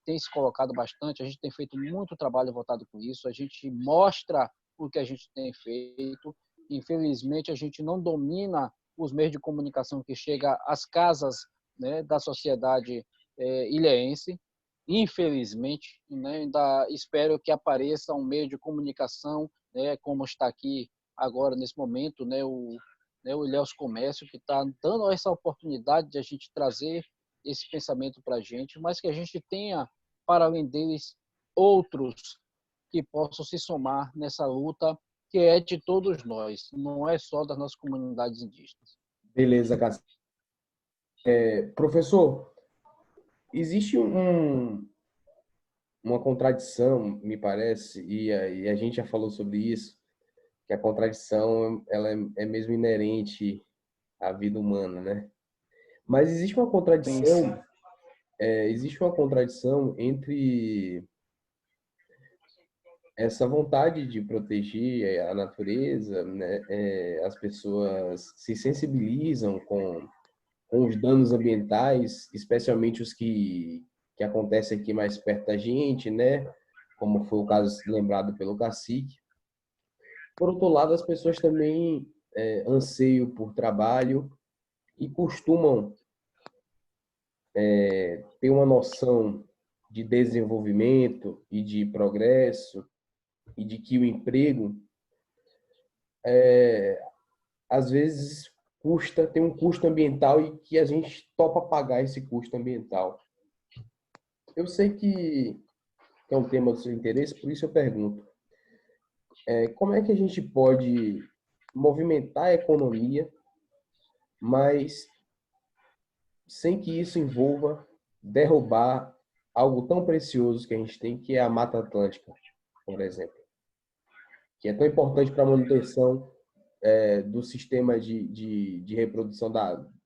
tem se colocado bastante, a gente tem feito muito trabalho voltado com isso, a gente mostra o que a gente tem feito. Infelizmente, a gente não domina os meios de comunicação que chegam às casas, né, da sociedade ilhéense, infelizmente, né, ainda espero que apareça um meio de comunicação, né, como está aqui agora nesse momento, o Ilhéus Comércio, que está dando essa oportunidade de a gente trazer esse pensamento para a gente, mas que a gente tenha, para além deles, outros que possam se somar nessa luta que é de todos nós, não é só das nossas comunidades indígenas. Beleza, Cássio. Professor, existe uma contradição, me parece, e a gente já falou sobre isso, que a contradição ela é mesmo inerente à vida humana, né? Mas Sim, sim. existe uma contradição entre essa vontade de proteger a natureza, né? As pessoas se sensibilizam com os danos ambientais, especialmente os que acontecem aqui mais perto da gente, né? Como foi o caso lembrado pelo cacique. Por outro lado, as pessoas também anseiam por trabalho e costumam ter uma noção de desenvolvimento e de progresso e de que o emprego às vezes tem um custo ambiental e que a gente topa pagar esse custo ambiental. Eu sei que é um tema do seu interesse, por isso eu pergunto, como é que a gente pode movimentar a economia, mas sem que isso envolva derrubar algo tão precioso que a gente tem, que é a Mata Atlântica, por exemplo, que é tão importante para a manutenção do sistema de reprodução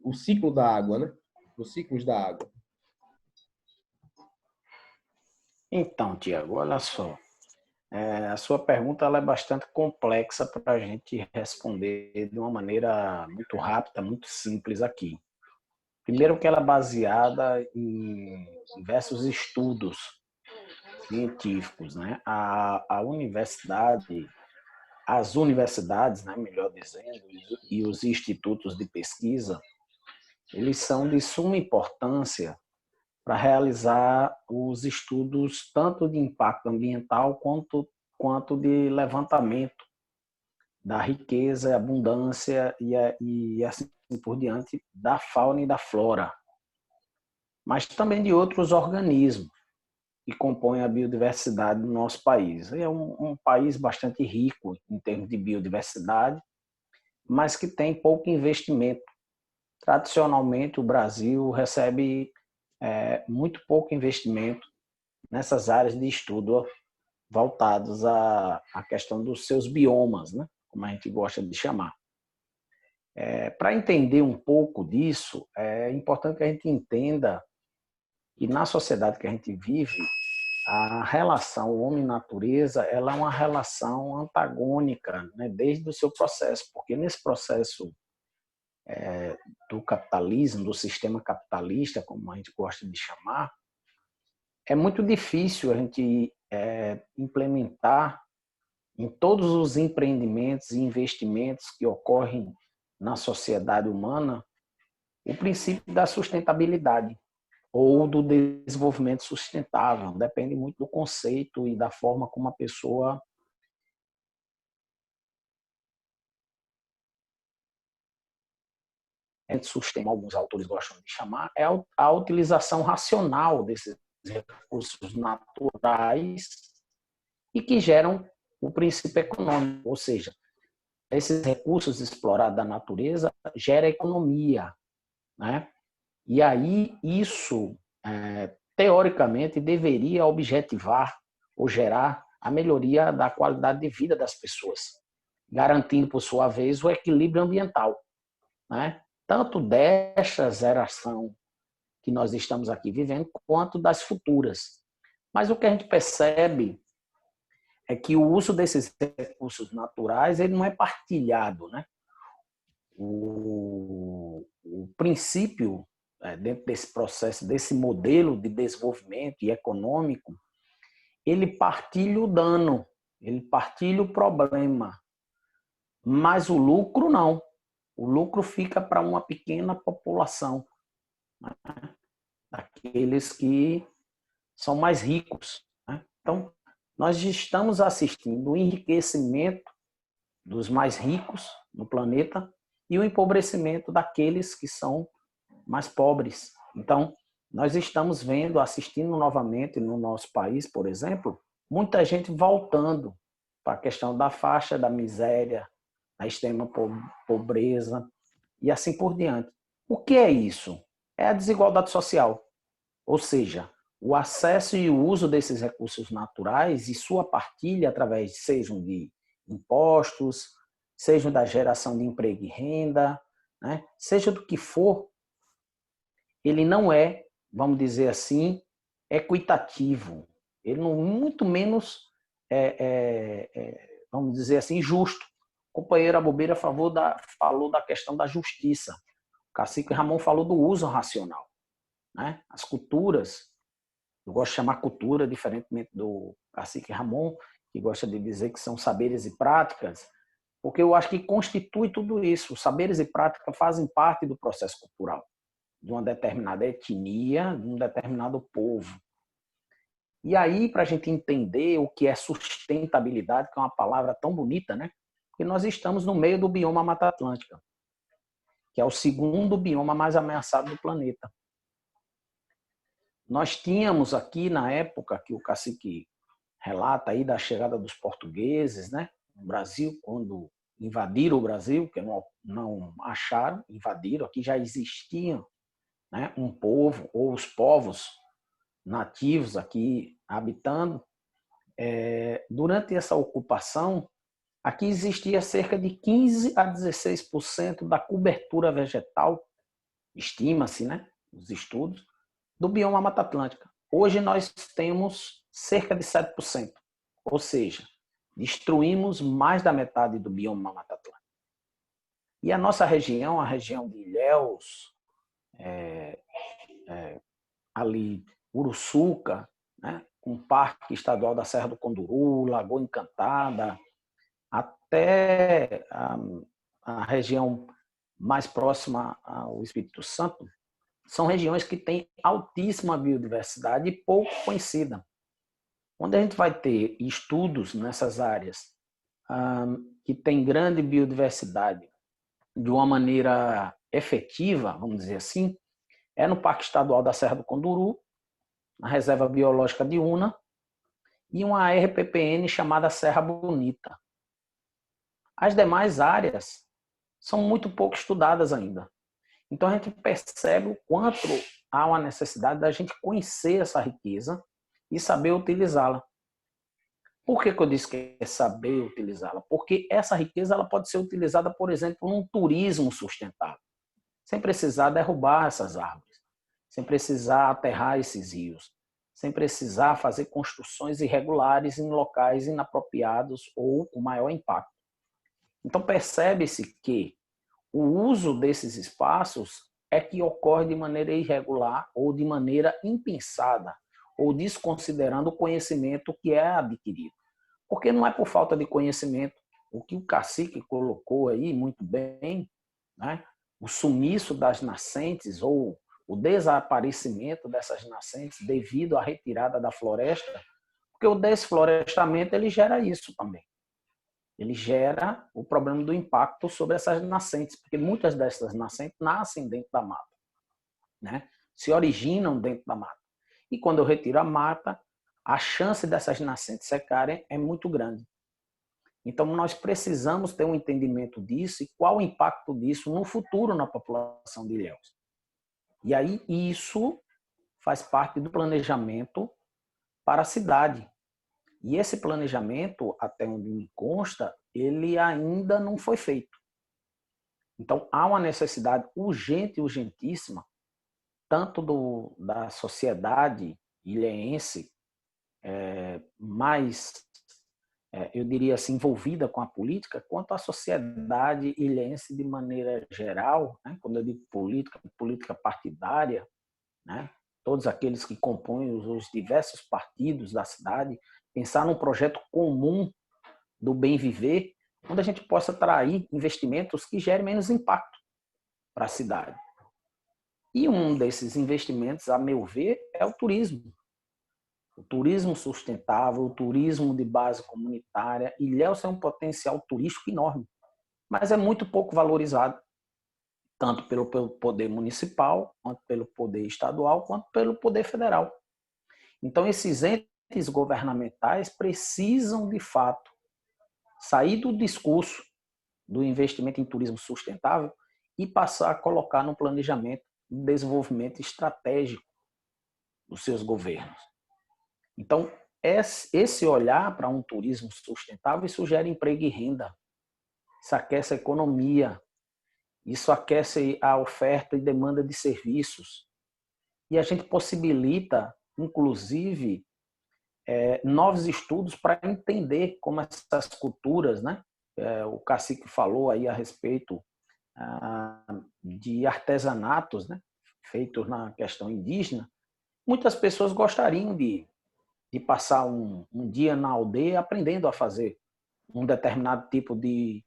o ciclo da água, né? Os ciclos da água. Então, Tiago, olha só. A sua pergunta ela é bastante complexa para a gente responder de uma maneira muito rápida, muito simples aqui. Primeiro que ela é baseada em diversos estudos científicos, né? As universidades, né, melhor dizendo, e os institutos de pesquisa, eles são de suma importância para realizar os estudos tanto de impacto ambiental quanto de levantamento da riqueza, abundância e assim por diante da fauna e da flora, mas também de outros organismos que compõem a biodiversidade do nosso país. É um país bastante rico em termos de biodiversidade, mas que tem pouco investimento. Tradicionalmente, o Brasil recebe muito pouco investimento nessas áreas de estudo voltados à questão dos seus biomas, né? Como a gente gosta de chamar. Para entender um pouco disso, é importante que a gente entenda que na sociedade que a gente vive, a relação homem-natureza ela é uma relação antagônica, né? Desde o seu processo, porque nesse processo do capitalismo, do sistema capitalista, como a gente gosta de chamar, é muito difícil a gente implementar em todos os empreendimentos e investimentos que ocorrem na sociedade humana o princípio da sustentabilidade ou do desenvolvimento sustentável. Depende muito do conceito e da forma como a pessoa sustenta, alguns autores gostam de chamar, é a utilização racional desses recursos naturais e que geram o princípio econômico, ou seja, esses recursos explorados da natureza gera economia, né? E aí isso, teoricamente, deveria objetivar ou gerar a melhoria da qualidade de vida das pessoas, garantindo, por sua vez, o equilíbrio ambiental, né? Tanto desta geração que nós estamos aqui vivendo, quanto das futuras. Mas o que a gente percebe é que o uso desses recursos naturais ele não é partilhado, né? O princípio dentro desse processo, desse modelo de desenvolvimento e econômico, ele partilha o dano, ele partilha o problema, mas o lucro não. O lucro fica para uma pequena população, né? Daqueles que são mais ricos, né? Então, nós estamos assistindo o enriquecimento dos mais ricos no planeta e o empobrecimento daqueles que são mais pobres. Então, nós estamos vendo, assistindo novamente no nosso país, por exemplo, muita gente voltando para a questão da faixa da miséria, da extrema pobreza e assim por diante. O que é isso? É a desigualdade social, ou seja, o acesso e o uso desses recursos naturais e sua partilha através, sejam de impostos, sejam da geração de emprego e renda, né? Seja do que for, ele não é, vamos dizer assim, equitativo. Ele não, muito menos, vamos dizer assim, justo. O companheiro Abobeira falou da questão da justiça. O cacique Ramon falou do uso racional, né? As culturas, eu gosto de chamar cultura, diferentemente do cacique Ramon, que gosta de dizer que são saberes e práticas, porque eu acho que constitui tudo isso. Os saberes e práticas fazem parte do processo cultural de uma determinada etnia, de um determinado povo. E aí, para a gente entender o que é sustentabilidade, que é uma palavra tão bonita, né? Porque nós estamos no meio do bioma Mata Atlântica, que é o segundo bioma mais ameaçado do planeta. Nós tínhamos aqui, na época que o cacique relata aí da chegada dos portugueses, né, no Brasil, quando invadiram o Brasil, que não acharam, invadiram, aqui já existiam, né, um povo, ou os povos nativos aqui habitando. Durante essa ocupação, aqui existia cerca de 15 a 16% da cobertura vegetal, estima-se, né, os estudos, do bioma Mata Atlântica. Hoje nós temos cerca de 7%, ou seja, destruímos mais da metade do bioma Mata Atlântica. E a nossa região, a região de Ilhéus, ali Uruçuca, né, com o Parque Estadual da Serra do Conduru, Lagoa Encantada, até a região mais próxima ao Espírito Santo, são regiões que têm altíssima biodiversidade e pouco conhecida. Onde a gente vai ter estudos nessas áreas que têm grande biodiversidade de uma maneira efetiva, vamos dizer assim, é no Parque Estadual da Serra do Conduru, na Reserva Biológica de Una, e uma RPPN chamada Serra Bonita. As demais áreas são muito pouco estudadas ainda. Então a gente percebe o quanto há uma necessidade da gente conhecer essa riqueza e saber utilizá-la. Por que eu disse que é saber utilizá-la? Porque essa riqueza ela pode ser utilizada, por exemplo, num turismo sustentável, sem precisar derrubar essas árvores, sem precisar aterrar esses rios, sem precisar fazer construções irregulares em locais inapropriados ou com maior impacto. Então percebe-se que o uso desses espaços é que ocorre de maneira irregular ou de maneira impensada, ou desconsiderando o conhecimento que é adquirido. Porque não é por falta de conhecimento. O que o cacique colocou aí muito bem, né? O sumiço das nascentes ou o desaparecimento dessas nascentes devido à retirada da floresta, porque o desflorestamento ele gera isso também. Ele gera o problema do impacto sobre essas nascentes, porque muitas dessas nascentes nascem dentro da mata, né? Se originam dentro da mata. E quando eu retiro a mata, a chance dessas nascentes secarem é muito grande. Então, nós precisamos ter um entendimento disso e qual o impacto disso no futuro na população de Ilhéus. E aí, isso faz parte do planejamento para a cidade. E esse planejamento, até onde me consta, ele ainda não foi feito. Então, há uma necessidade urgente e urgentíssima, tanto da sociedade ilhéense, mais, eu diria assim, envolvida com a política, quanto a sociedade ilhéense de maneira geral, né? Quando eu digo política partidária, né? Todos aqueles que compõem os diversos partidos da cidade, pensar num projeto comum do bem viver, onde a gente possa atrair investimentos que gerem menos impacto para a cidade. E um desses investimentos, a meu ver, é o turismo. O turismo sustentável, o turismo de base comunitária. Ilhéus tem um potencial turístico enorme, mas é muito pouco valorizado, tanto pelo poder municipal, quanto pelo poder estadual, quanto pelo poder federal. Então, esses entes governamentais precisam, de fato, sair do discurso do investimento em turismo sustentável e passar a colocar no planejamento de desenvolvimento estratégico dos seus governos. Então, esse olhar para um turismo sustentável, isso gera emprego e renda, isso aquece a economia, isso aquece a oferta e demanda de serviços. E a gente possibilita, inclusive, novos estudos para entender como essas culturas, né? O Cacique falou aí a respeito de artesanatos, né? Feitos na questão indígena. Muitas pessoas gostariam de passar um dia na aldeia aprendendo a fazer um determinado tipo de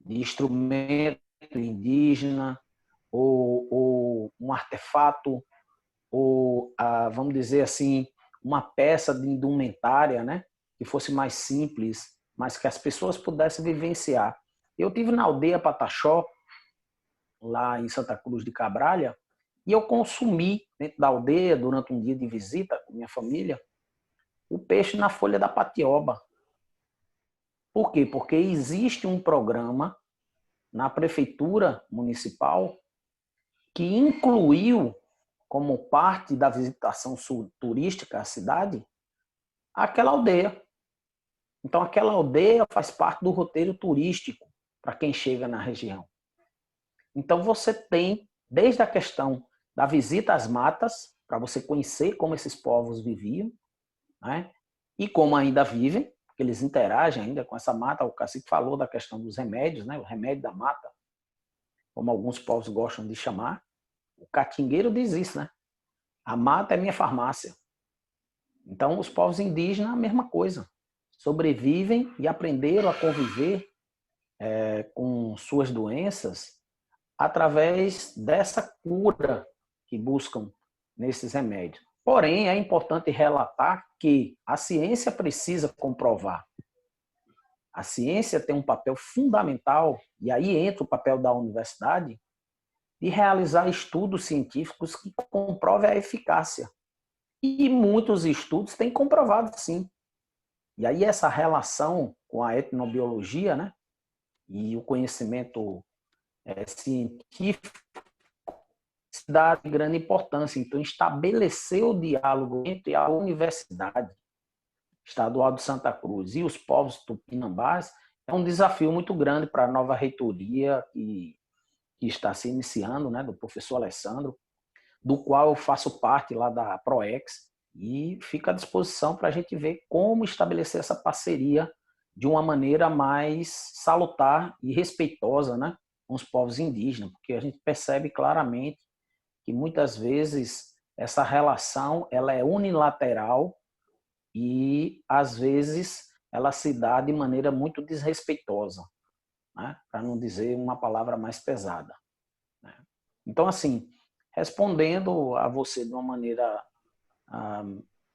instrumento indígena, ou um artefato, ou, vamos dizer assim, uma peça de indumentária, né, que fosse mais simples, mas que as pessoas pudessem vivenciar. Eu tive na aldeia Pataxó, lá em Santa Cruz de Cabralha, e eu consumi dentro da aldeia, durante um dia de visita com minha família, o peixe na folha da patioba. Por quê? Porque existe um programa na prefeitura municipal que incluiu como parte da visitação turística à cidade aquela aldeia. Então, aquela aldeia faz parte do roteiro turístico para quem chega na região. Então, você tem, desde a questão da visita às matas, para você conhecer como esses povos viviam, né? E como ainda vivem, porque eles interagem ainda com essa mata. O Cacique falou da questão dos remédios, né? O remédio da mata, como alguns povos gostam de chamar. O catingueiro diz isso, né? A mata é minha farmácia. Então, os povos indígenas, a mesma coisa. Sobrevivem e aprenderam a conviver com suas doenças através dessa cura que buscam nesses remédios. Porém, é importante relatar que a ciência precisa comprovar. A ciência tem um papel fundamental, e aí entra o papel da universidade, de realizar estudos científicos que comprovem a eficácia. E muitos estudos têm comprovado, sim. E aí essa relação com a etnobiologia, né, e o conhecimento científico se dá de grande importância. Então, estabelecer o diálogo entre a Universidade Estadual de Santa Cruz e os povos tupinambás é um desafio muito grande para a nova reitoria que está se iniciando, né, do professor Alessandro, do qual eu faço parte lá da ProEx, e fica à disposição para a gente ver como estabelecer essa parceria de uma maneira mais salutar e respeitosa, né, com os povos indígenas, porque a gente percebe claramente que muitas vezes essa relação ela é unilateral e, às vezes, ela se dá de maneira muito desrespeitosa, né, para não dizer uma palavra mais pesada. Né? Então, assim, respondendo a você de uma maneira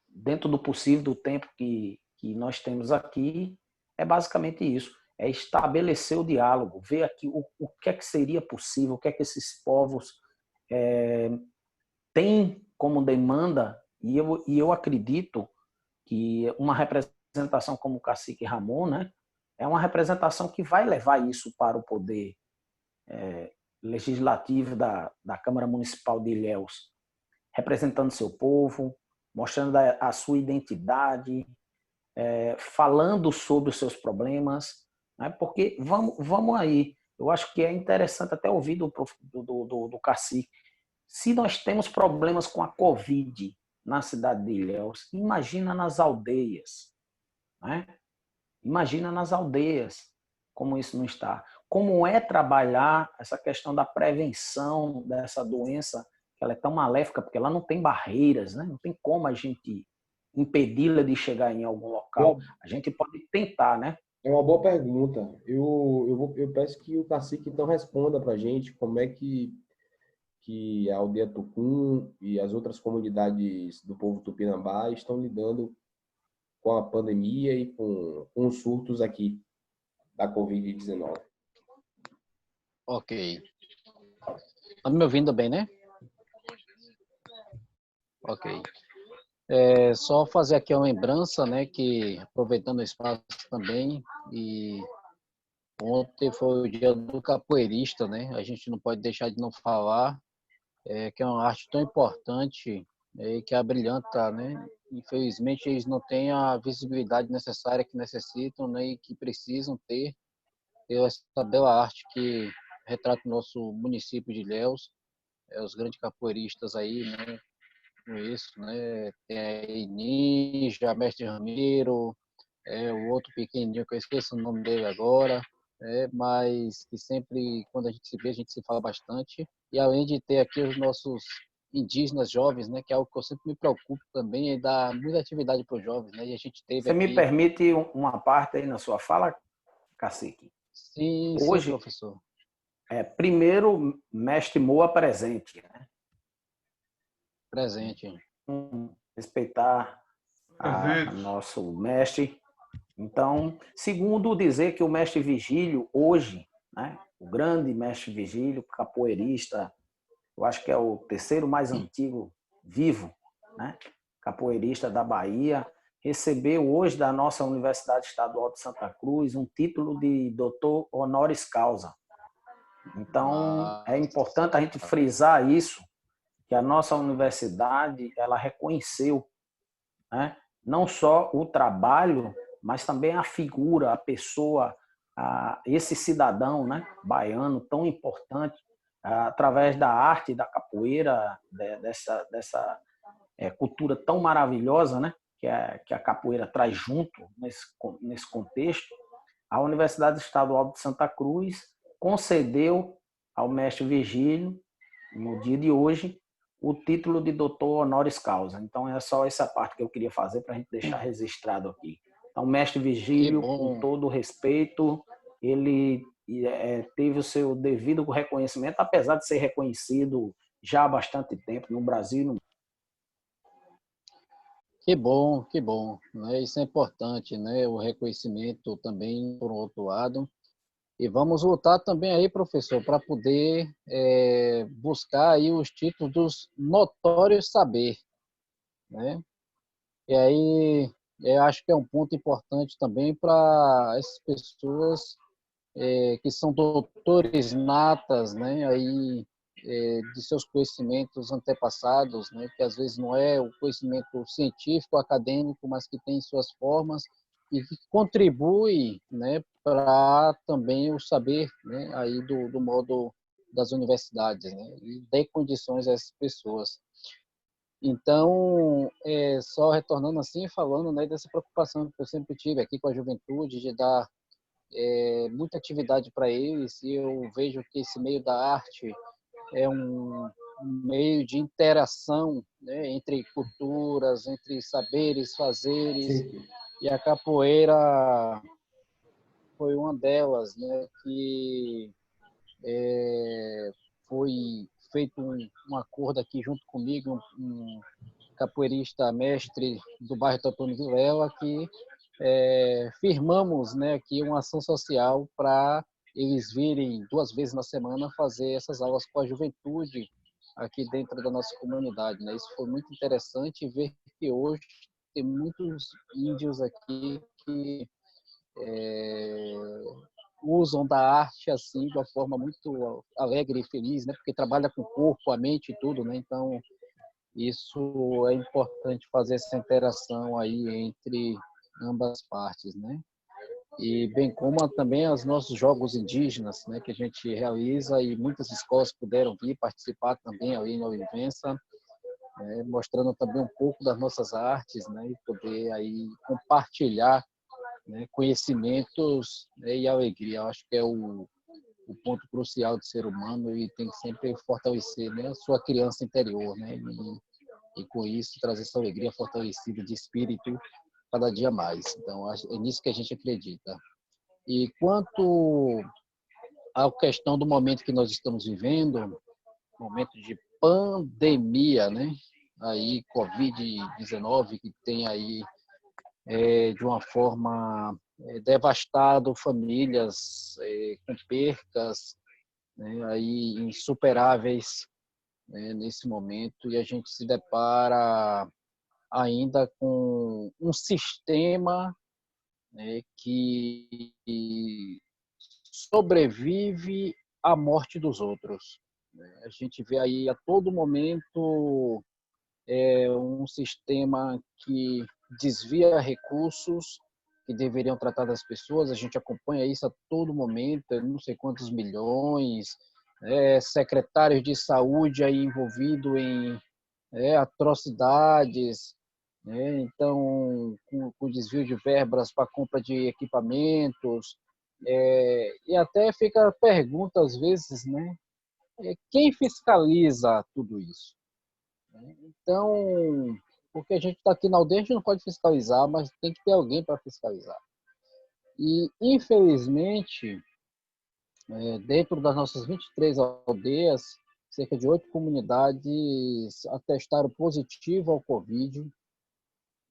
dentro do possível, do tempo que nós temos aqui, é basicamente isso. É estabelecer o diálogo, ver aqui o que é que seria possível, o que é que esses povos têm como demanda, e eu acredito que uma representação como o Cacique Ramon, né, é uma representação que vai levar isso para o poder legislativo da Câmara Municipal de Ilhéus, representando seu povo, mostrando a sua identidade, falando sobre os seus problemas, né? Porque vamos aí, eu acho que é interessante até ouvir do Cacique. Se nós temos problemas com a Covid na cidade de Ilhéus, imagina nas aldeias, né? Imagina nas aldeias como isso não está. Como é trabalhar essa questão da prevenção dessa doença, que ela é tão maléfica, porque ela não tem barreiras, né? Não tem como a gente impedi-la de chegar em algum local. A gente pode tentar, né? É uma boa pergunta. Eu peço que o Cacique então responda para a gente como é que que a aldeia Tucum e as outras comunidades do povo tupinambá estão lidando com a pandemia e com os surtos aqui da Covid-19. Ok. Tá me ouvindo bem, né? Ok. Só fazer aqui uma lembrança, né, que aproveitando o espaço também, e ontem foi o dia do capoeirista, né? A gente não pode deixar de não falar, que é uma arte tão importante, que abrilhanta, né? Infelizmente eles não têm a visibilidade necessária que necessitam, né, e que precisam ter essa bela arte que retrata o nosso município de Ilhéus, os grandes capoeiristas aí, né? Com isso, né? Tem aí Ninja, Mestre Ramiro, o outro pequenininho que eu esqueço o nome dele agora, mas que sempre, quando a gente se vê, a gente se fala bastante. E além de ter aqui os nossos indígenas jovens, né? Que é algo que eu sempre me preocupo também, é dar muita atividade para os jovens, né? E a gente teve Você me aqui... permite uma parte aí na sua fala, Cacique? Sim, sim, Hoje, professor. primeiro, mestre Moa presente, né? Presente. Respeitar a Presente. nosso mestre. Então, segundo, dizer que o mestre Vigílio, hoje, né, o grande mestre Vigílio, capoeirista, eu acho que é o terceiro mais antigo vivo, né, capoeirista da Bahia, recebeu hoje da nossa Universidade Estadual de Santa Cruz um título de doutor honoris causa. Então, é importante a gente frisar isso, que a nossa universidade, ela reconheceu, né, não só o trabalho, mas também a figura, a pessoa, esse cidadão, né, baiano tão importante, através da arte da capoeira, dessa cultura tão maravilhosa, né, que a capoeira traz junto nesse contexto. A Universidade Estadual de Santa Cruz concedeu ao mestre Virgílio, no dia de hoje, o título de doutor honoris causa. Então, é só essa parte que eu queria fazer para a gente deixar registrado aqui. Então, o mestre Virgílio, com todo o respeito, ele teve o seu devido reconhecimento, apesar de ser reconhecido já há bastante tempo no Brasil e no mundo. Que bom, né? Isso é importante, né? O reconhecimento também, por outro lado. E vamos voltar também aí, professor, para poder buscar aí os títulos dos notórios saber, né? E aí, eu acho que é um ponto importante também para essas pessoas que são doutores natas, né? Aí, de seus conhecimentos antepassados, né? Que às vezes não é o conhecimento científico, acadêmico, mas que tem suas formas e que contribui, né, para também o saber, né, aí do modo das universidades, né, e dê condições a essas pessoas. Então, só retornando assim, falando, né, dessa preocupação que eu sempre tive aqui com a juventude, de dar muita atividade para eles, e eu vejo que esse meio da arte é um meio de interação, né, entre culturas, entre saberes, fazeres, Sim. e a capoeira foi uma delas, né, que foi feito um acordo aqui junto comigo, um capoeirista mestre do bairro Teotônio Vilela, que firmamos, né, aqui uma ação social para eles virem 2 vezes na semana fazer essas aulas com a juventude aqui dentro da nossa comunidade, né? Isso foi muito interessante ver que hoje tem muitos índios aqui que usam da arte assim de uma forma muito alegre e feliz, né? Porque trabalha com o corpo, a mente e tudo, né? Então isso é importante fazer essa interação aí entre ambas partes, né? E bem como também os nossos jogos indígenas, né, que a gente realiza e muitas escolas puderam vir participar também ali na Olivença, mostrando também um pouco das nossas artes, né, e poder aí compartilhar, né, conhecimentos, né, e alegria. Eu acho que é o ponto crucial do ser humano e tem que sempre fortalecer, né, a sua criança interior, né, e com isso trazer essa alegria fortalecida de espírito cada dia mais. Então, é nisso que a gente acredita. E quanto à questão do momento que nós estamos vivendo, momento de pandemia, né? Aí, Covid-19, que tem aí, de uma forma, devastado famílias, com percas, né, aí insuperáveis, né, nesse momento, e a gente se depara ainda com um sistema, né, que sobrevive à morte dos outros, né? A gente vê aí a todo momento um sistema que desvia recursos que deveriam tratar das pessoas. A gente acompanha isso a todo momento, não sei quantos milhões, secretários de saúde aí envolvido em atrocidades, né? Então, com desvio de verbas para compra de equipamentos, e até fica a pergunta às vezes, né? Quem fiscaliza tudo isso? Então, porque a gente está aqui na aldeia, a gente não pode fiscalizar, mas tem que ter alguém para fiscalizar. E, infelizmente, dentro das nossas 23 aldeias, cerca de 8 comunidades atestaram positivo ao Covid.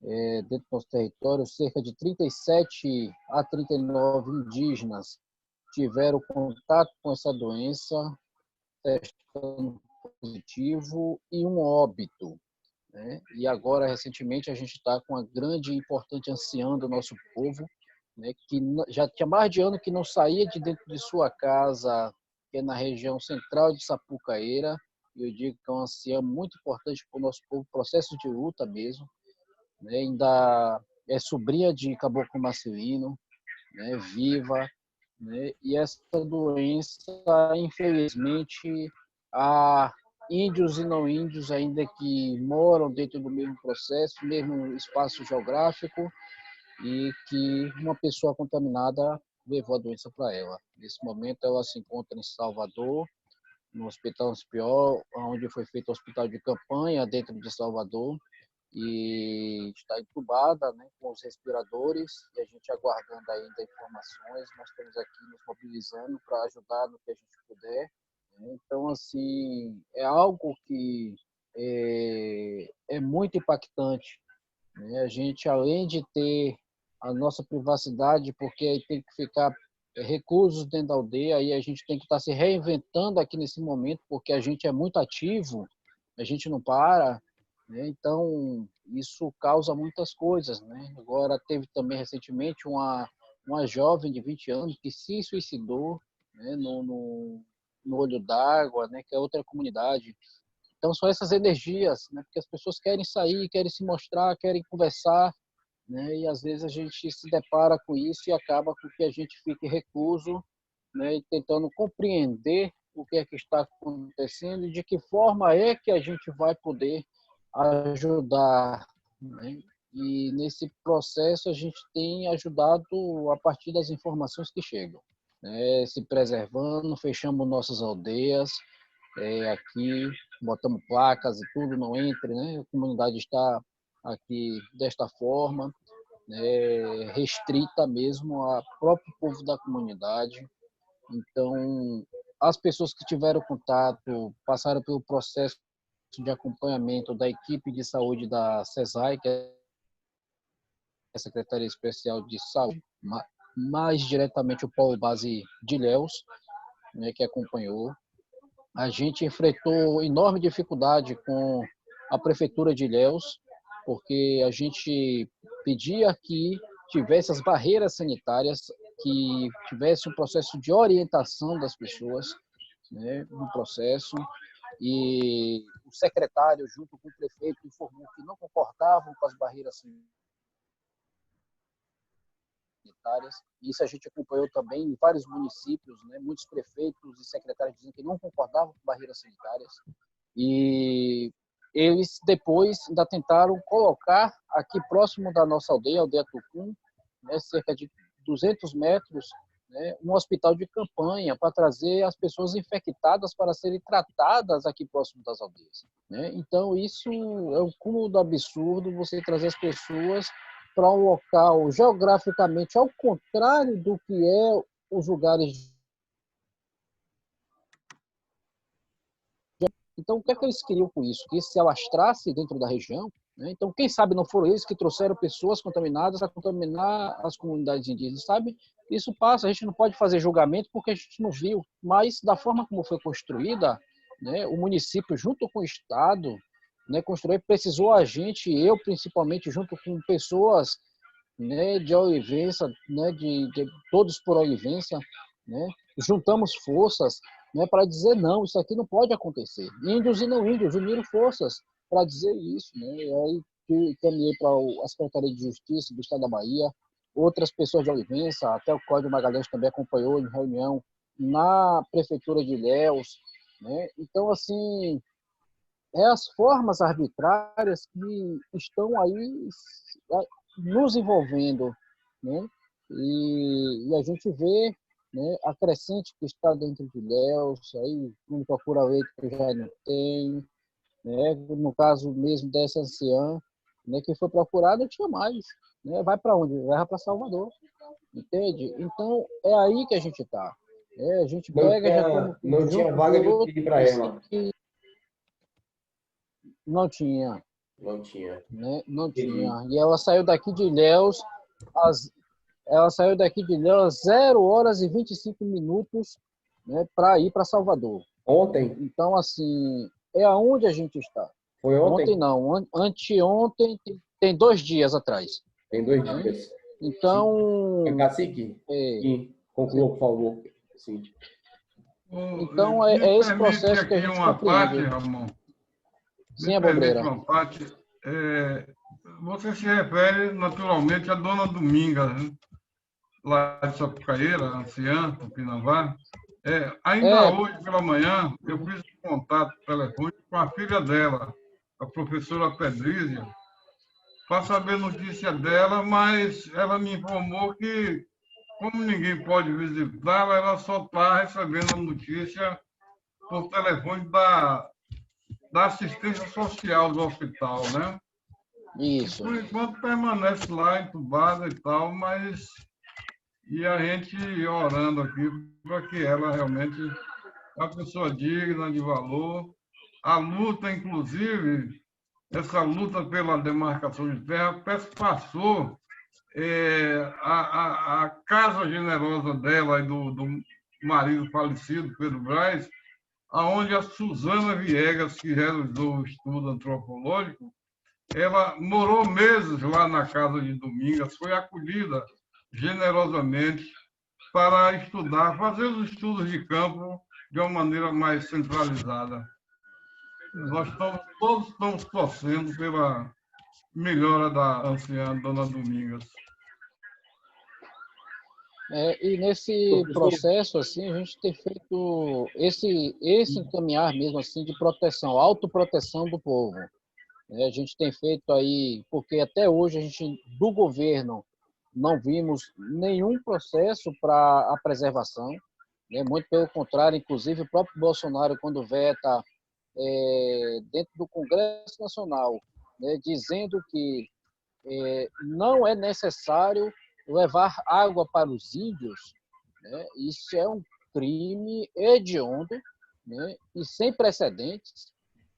Dentro do nosso território, cerca de 37 a 39 indígenas tiveram contato com essa doença, testando positivo, e um óbito, né? E agora, recentemente, a gente está com uma grande e importante anciã do nosso povo, né, que já tinha mais de ano que não saía de dentro de sua casa, que é na região central de Sapucaíra. E eu digo que é uma anciã muito importante para o nosso povo, processo de luta mesmo, né? Ainda é sobrinha de Caboclo Marcelino, né, viva, né? E essa doença, infelizmente, há índios e não índios ainda que moram dentro do mesmo processo, mesmo espaço geográfico, e que uma pessoa contaminada levou a doença para ela. Nesse momento, ela se encontra em Salvador, no Hospital Anspiol, onde foi feito o hospital de campanha dentro de Salvador, e está entubada, né, com os respiradores, e a gente aguardando ainda informações. Nós estamos aqui nos mobilizando para ajudar no que a gente puder, né? Então, assim, é algo que é muito impactante, né? A gente, além de ter a nossa privacidade, porque aí tem que ficar reclusos dentro da aldeia, aí a gente tem que estar se reinventando aqui nesse momento, porque a gente é muito ativo, a gente não para, né? Então, isso causa muitas coisas, né? Agora, teve também recentemente uma jovem de 20 anos que se suicidou, né, no Olho d'Água, né, que é outra comunidade. Então, são essas energias, né? Porque as pessoas querem sair, querem se mostrar, querem conversar, né? E às vezes a gente se depara com isso e acaba com que a gente fique recluso, né? E tentando compreender o que é que está acontecendo e de que forma é que a gente vai poder ajudar, né? E nesse processo a gente tem ajudado a partir das informações que chegam, né? Se preservando, fechamos nossas aldeias, aqui, botamos placas e tudo, não entre, né? A comunidade está aqui desta forma, restrita mesmo ao próprio povo da comunidade. Então, as pessoas que tiveram contato, passaram pelo processo de acompanhamento da equipe de saúde da CESAI, que é a Secretaria Especial de Saúde, mais diretamente o Polo Base de Ilhéus, né, que acompanhou. A gente enfrentou enorme dificuldade com a Prefeitura de Ilhéus, porque a gente pedia que tivesse as barreiras sanitárias, que tivesse um processo de orientação das pessoas, né, no processo, e o secretário, junto com o prefeito, informou que não concordavam com as barreiras sanitárias. Isso a gente acompanhou também em vários municípios, né, muitos prefeitos e secretários dizendo que não concordavam com barreiras sanitárias. E eles depois ainda tentaram colocar aqui próximo da nossa aldeia, a aldeia Tucum, né, cerca de 200 metros, né, um hospital de campanha para trazer as pessoas infectadas para serem tratadas aqui próximo das aldeias, né? Então, isso é um cúmulo do absurdo, você trazer as pessoas para um local geograficamente ao contrário do que é os lugares Então, o que é que eles queriam com isso? Que isso se alastrasse dentro da região, né? Então, quem sabe não foram eles que trouxeram pessoas contaminadas a contaminar as comunidades indígenas, sabe? Isso passa, a gente não pode fazer julgamento porque a gente não viu, mas da forma como foi construída, né, o município, junto com o Estado, né, construir, precisou a gente, eu principalmente, junto com pessoas, né, de Olivença, né, de todos por Olivença, né, juntamos forças, né, para dizer não, isso aqui não pode acontecer. Índios e não índios uniram forças para dizer isso, né, e aí caminhei para a Secretaria de Justiça do Estado da Bahia, outras pessoas de Olivença, até o Código Magalhães também acompanhou em reunião na Prefeitura de Ilhéus, né, então, assim, as formas arbitrárias que estão aí nos envolvendo, né? E a gente vê, né, a crescente que está dentro de Ilhéus, aí quando procura leite já não tem, né? No caso mesmo dessa anciã, né, que foi procurada, tinha mais, né? Vai para onde? Vai para Salvador, entende? Então é aí que a gente está. A gente pega já como Não tinha junto vaga com de outros UTI para ela. que não tinha. Não tinha. Né? Não Entendi. tinha. E ela saiu daqui de Ilhéus, ela saiu daqui de Ilhéus 0 horas e 25 minutos, né, para ir para Salvador. Ontem? Então, assim, é aonde a gente está. Foi ontem? Ontem não, anteontem, tem 2 dias atrás. Tem 2 Né? dias. Então, Cacique, sim, conclua, por favor. Sim. Então, Me é esse permite processo que a aqui gente uma parte, compreende. Ramon. Sim, Me permite Abobreira. uma parte. Você se refere naturalmente à Dona Dominga, né? Lá de Sapucaíra, anciã, Tupinambá. Ainda hoje pela manhã, eu fiz um contato telefônico com a filha dela, a professora Pedrízia, para saber notícia dela, mas ela me informou que, como ninguém pode visitá-la, ela só está recebendo a notícia por telefone da assistência social do hospital, né? Isso. Por enquanto permanece lá entubada e tal, mas e a gente orando aqui para que ela realmente é uma pessoa digna, de valor. A luta, inclusive, essa luta pela demarcação de terra passou a casa generosa dela e do marido falecido, Pedro Braz, aonde a Suzana Viegas, que realizou o estudo antropológico, ela morou meses lá na casa de Domingas, foi acolhida generosamente para estudar, fazer os estudos de campo de uma maneira mais centralizada. Todos estamos torcendo pela melhora da anciã Dona Domingas. E nesse processo, assim, a gente tem feito esse encaminhar mesmo assim de proteção, autoproteção do povo. A gente tem feito aí, porque até hoje a gente, do governo, não vimos nenhum processo para a preservação, né? Muito pelo contrário, inclusive o próprio Bolsonaro, quando veta dentro do Congresso Nacional, né, dizendo que não é necessário levar água para os índios, né? Isso é um crime hediondo, né? E sem precedentes,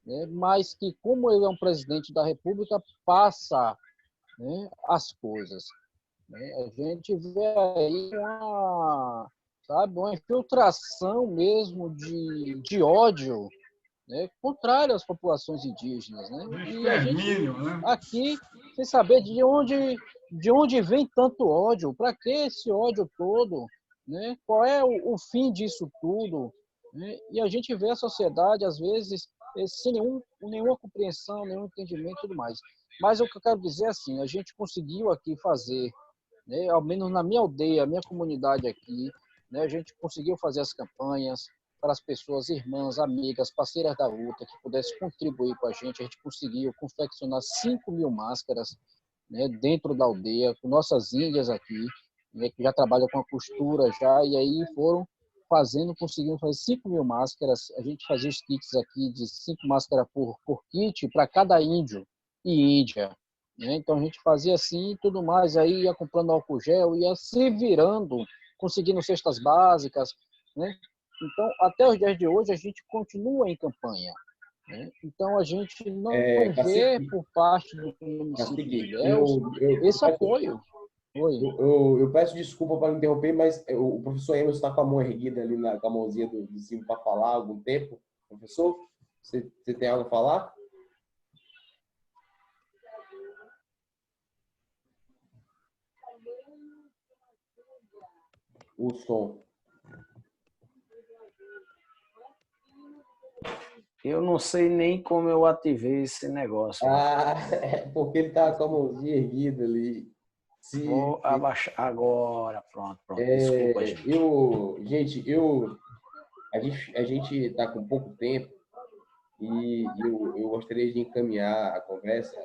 né? Mas que, como ele é um presidente da República, passa, né, as coisas. Né? A gente vê aí uma infiltração mesmo de ódio, né, contrário às populações indígenas, né? E a gente né? aqui sem saber de onde vem tanto ódio, para que esse ódio todo, né? Qual é o fim disso tudo? Né? E a gente vê a sociedade às vezes sem nenhuma compreensão, nenhum entendimento e tudo mais. Mas o que eu quero dizer é assim, a gente conseguiu aqui fazer, né, ao menos na minha aldeia, minha comunidade aqui, né, a gente conseguiu fazer as campanhas para as pessoas, irmãs, amigas, parceiras da luta, que pudessem contribuir com a gente conseguiu confeccionar 5.000 máscaras, né, dentro da aldeia, com nossas índias aqui, né, que já trabalham com a costura já, e aí conseguiram fazer 5.000 máscaras. A gente fazia os kits aqui de 5 máscaras por kit para cada índio e índia. Né? Então a gente fazia assim e tudo mais, aí ia comprando álcool gel, ia se virando, conseguindo cestas básicas, né? Então, até os dias de hoje, a gente continua em campanha. né? Então, a gente não vê Cacique, por parte do município de Cacique, Ilhéus esse apoio. Oi. eu peço desculpa para interromper, mas o professor Emerson está com a mão erguida ali, com a mãozinha de cima para falar há algum tempo. Professor, você tem algo a falar? O som. Eu não sei nem como eu ativei esse negócio. Porque ele está com a mãozinha erguida ali. Vou abaixar agora. Pronto. Desculpa, gente. A gente está com pouco tempo e eu gostaria de encaminhar a conversa,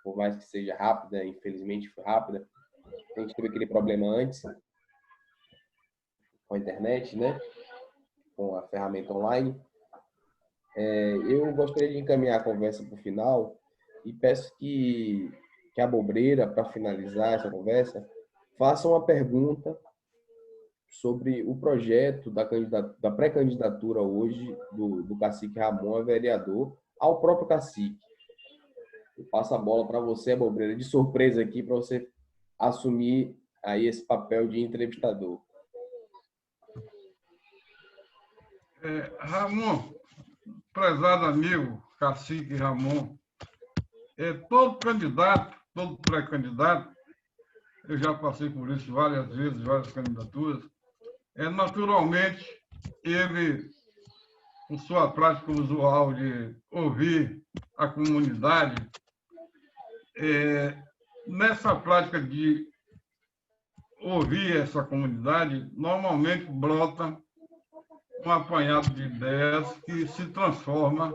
por mais que seja rápida, infelizmente foi rápida. A gente teve aquele problema antes com a internet, né? Com a ferramenta online. Eu gostaria de encaminhar a conversa para o final e peço que a Bobreira, para finalizar essa conversa, faça uma pergunta sobre o projeto da pré-candidatura hoje do cacique Ramon a vereador ao próprio cacique. Eu passo a bola para você, Bobreira, de surpresa aqui, para você assumir aí esse papel de entrevistador. Ramon, prezado amigo, cacique Ramon, todo candidato, todo pré-candidato, eu já passei por isso várias vezes, várias candidaturas, naturalmente, ele, com sua prática usual de ouvir a comunidade, nessa prática de ouvir essa comunidade, normalmente brota um apanhado de ideias que se transforma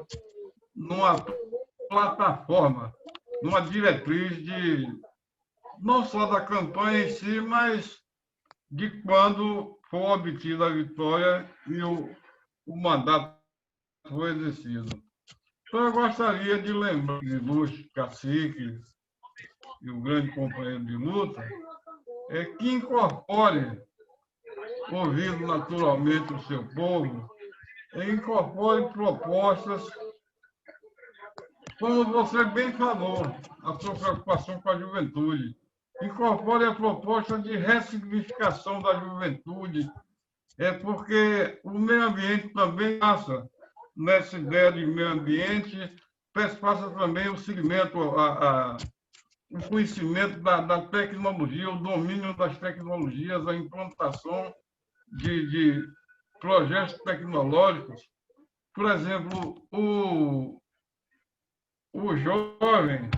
numa plataforma, numa diretriz de não só da campanha em si, mas de quando for obtida a vitória e o mandato foi exercido. Então, eu gostaria de lembrar de ilustre cacique e o grande companheiro de luta, que incorpore, ouvindo naturalmente o seu povo, incorpore propostas, como você bem falou, a sua preocupação com a juventude. Incorpore a proposta de ressignificação da juventude, porque o meio ambiente também passa nessa ideia de meio ambiente, passa também o segmento, o conhecimento da tecnologia, o domínio das tecnologias, a implantação de projetos tecnológicos. Por exemplo, o jovem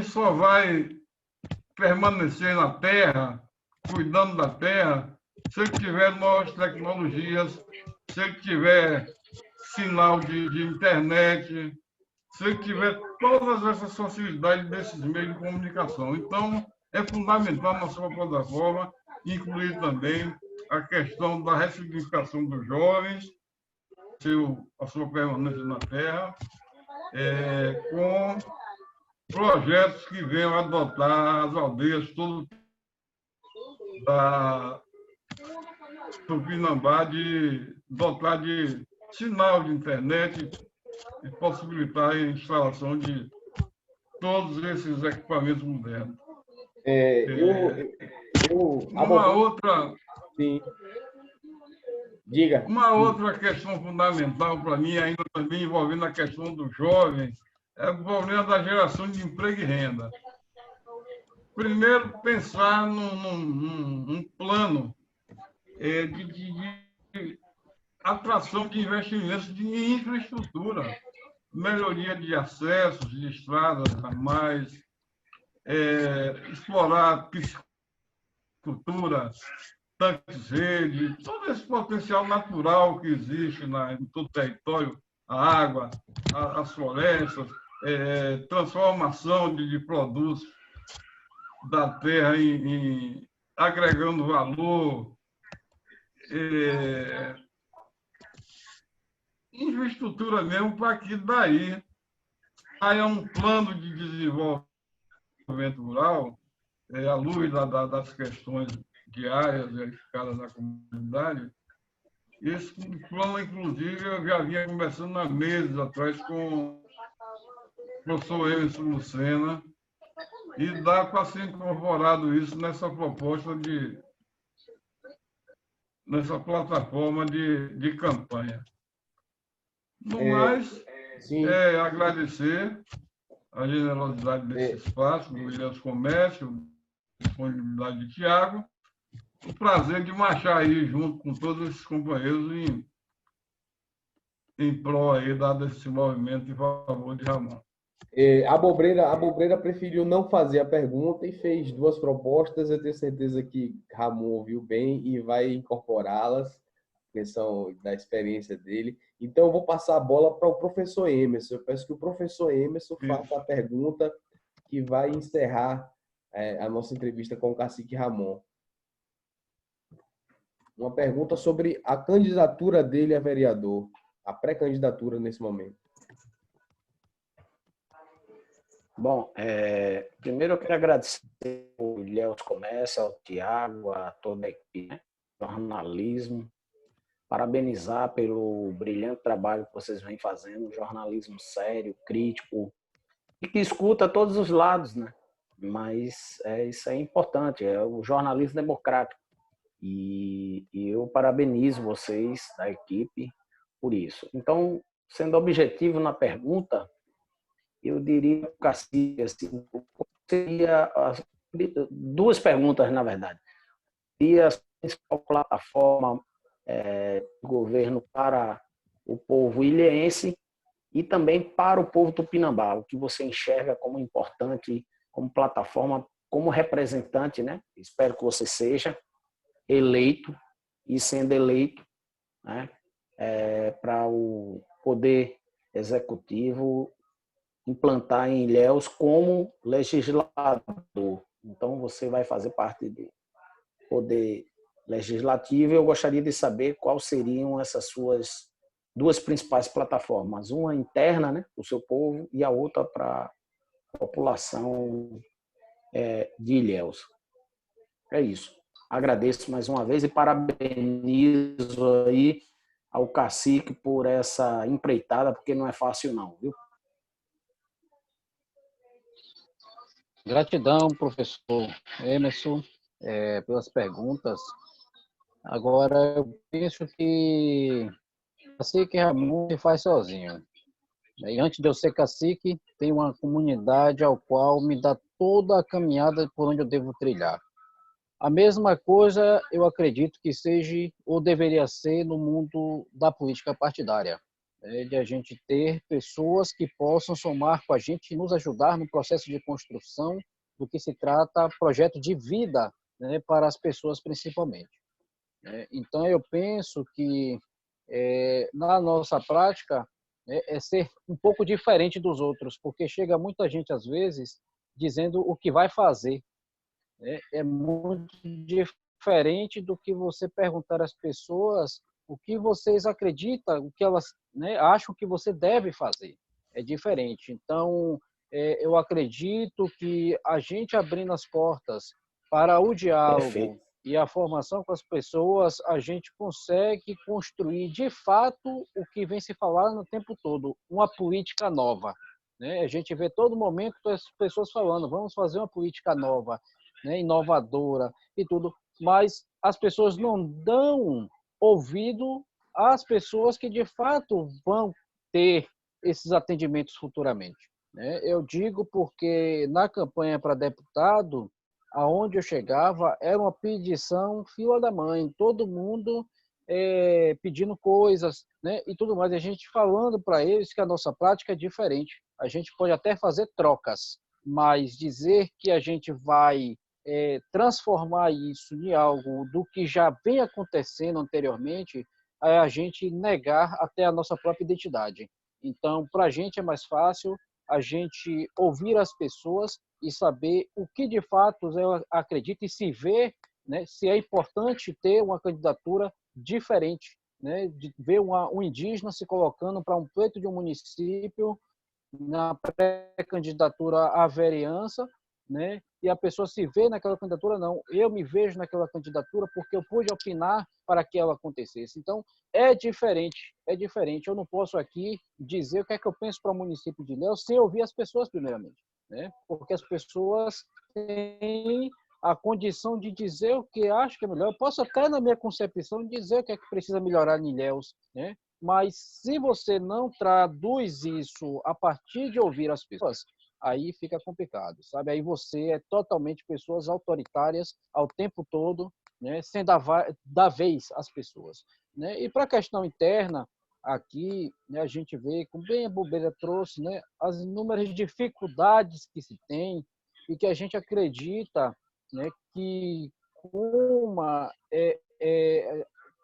só vai permanecer na Terra, cuidando da Terra, se ele tiver novas tecnologias, se ele tiver sinal de internet, se ele tiver todas essas facilidades desses meios de comunicação. Então, é fundamental na sua plataforma incluir também a questão da ressignificação dos jovens, a sua permanência na Terra, com projetos que venham adotar as aldeias todo da Tupinambá, de dotar de sinal de internet e possibilitar a instalação de todos esses equipamentos modernos. Sim. Diga. Uma outra questão fundamental para mim, ainda também envolvendo a questão dos jovens, é o problema da geração de emprego e renda. Primeiro, pensar num plano de atração de investimentos de infraestrutura, melhoria de acessos, de estradas a mais, explorar piscicultura, tanques rede, todo esse potencial natural que existe em todo o território, a água, as florestas, transformação de produtos da terra agregando valor, infraestrutura mesmo, para que daí haja um plano de desenvolvimento rural, à luz das questões diárias verificadas na comunidade, Esse plano, inclusive, eu já vinha conversando há meses atrás com o professor Emerson Lucena, e dá para ser incorporado isso nessa proposta nessa plataforma de campanha. No mais, Sim, agradecer a generosidade desse espaço, do Ilhéus Comércio, a disponibilidade de Tiago, o prazer de marchar aí junto com todos esses companheiros em prol aí desse movimento em favor de Ramon. A Bobreira preferiu não fazer a pergunta e fez duas propostas. Eu tenho certeza que Ramon ouviu bem e vai incorporá-las, que são da experiência dele. Então, eu vou passar a bola para o professor Emerson. Eu peço que o professor Emerson faça a pergunta que vai encerrar a nossa entrevista com o cacique Ramon. Uma pergunta sobre a candidatura dele a vereador, a pré-candidatura nesse momento. Bom, primeiro eu quero agradecer ao Ilhéus Comércio, ao Tiago, a toda a equipe, né? Jornalismo, parabenizar pelo brilhante trabalho que vocês vêm fazendo, jornalismo sério, crítico, e que escuta todos os lados, né? Mas isso é importante, é o jornalismo democrático. E eu parabenizo vocês da equipe por isso. Então, sendo objetivo na pergunta, eu diria para o cacique, assim, seria duas perguntas, na verdade. E a principal plataforma do governo para o povo ilhéense e também para o povo tupinambá, o que você enxerga como importante, como plataforma, como representante, né? Espero que você seja eleito e sendo eleito, né? Para o poder executivo implantar em Ilhéus como legislador. Então, você vai fazer parte do poder legislativo. Eu gostaria de saber quais seriam essas suas duas principais plataformas. Uma interna, né, para o seu povo, e a outra para a população de Ilhéus. É isso. Agradeço mais uma vez e parabenizo aí ao cacique por essa empreitada, porque não é fácil não, viu? Gratidão, professor Emerson, pelas perguntas. Agora, eu penso que cacique Ramon se faz sozinho. E antes de eu ser cacique, tem uma comunidade ao qual me dá toda a caminhada por onde eu devo trilhar. A mesma coisa eu acredito que seja ou deveria ser no mundo da política partidária, de a gente ter pessoas que possam somar com a gente e nos ajudar no processo de construção do que se trata projeto de vida, né, para as pessoas principalmente. Então eu penso que na nossa prática é ser um pouco diferente dos outros, porque chega muita gente às vezes dizendo o que vai fazer. É muito diferente do que você perguntar às pessoas o que vocês acreditam, o que elas, né, acham que você deve fazer. É diferente. Então, eu acredito que a gente abrindo as portas para o diálogo Perfeito. e a formação com as pessoas, a gente consegue construir, de fato, o que vem se falando no tempo todo, uma política nova. A gente vê todo momento as pessoas falando, vamos fazer uma política nova, inovadora e tudo, mas as pessoas não dão ouvido às pessoas que de fato vão ter esses atendimentos futuramente. Eu digo porque na campanha para deputado, aonde eu chegava, era uma pedição fila da mãe, todo mundo pedindo coisas, e tudo mais, a gente falando para eles que a nossa prática é diferente. A gente pode até fazer trocas, mas dizer que a gente vai transformar isso em algo do que já vem acontecendo anteriormente, é a gente negar até a nossa própria identidade. Então, para a gente é mais fácil a gente ouvir as pessoas e saber o que de fato ela acredita e se ver, se é importante ter uma candidatura diferente, de ver um indígena se colocando para um pleito de um município na pré-candidatura à vereança, e a pessoa se vê naquela candidatura, não. Eu me vejo naquela candidatura porque eu pude opinar para que ela acontecesse. Então, é diferente, é diferente. Eu não posso aqui dizer o que é que eu penso para o município de Ilhéus sem ouvir as pessoas primeiramente, né? Porque as pessoas têm a condição de dizer o que acho que é melhor. Eu posso até, na minha concepção, dizer o que é que precisa melhorar em Ilhéus, né? Mas se você não traduz isso a partir de ouvir as pessoas, aí fica complicado, sabe? Aí você é totalmente pessoas autoritárias ao tempo todo, né? Sem dar vez às pessoas, né? E para a questão interna, aqui, né, a gente vê, como bem a Bobeira trouxe, né, as inúmeras dificuldades que se tem e que a gente acredita, né, que uma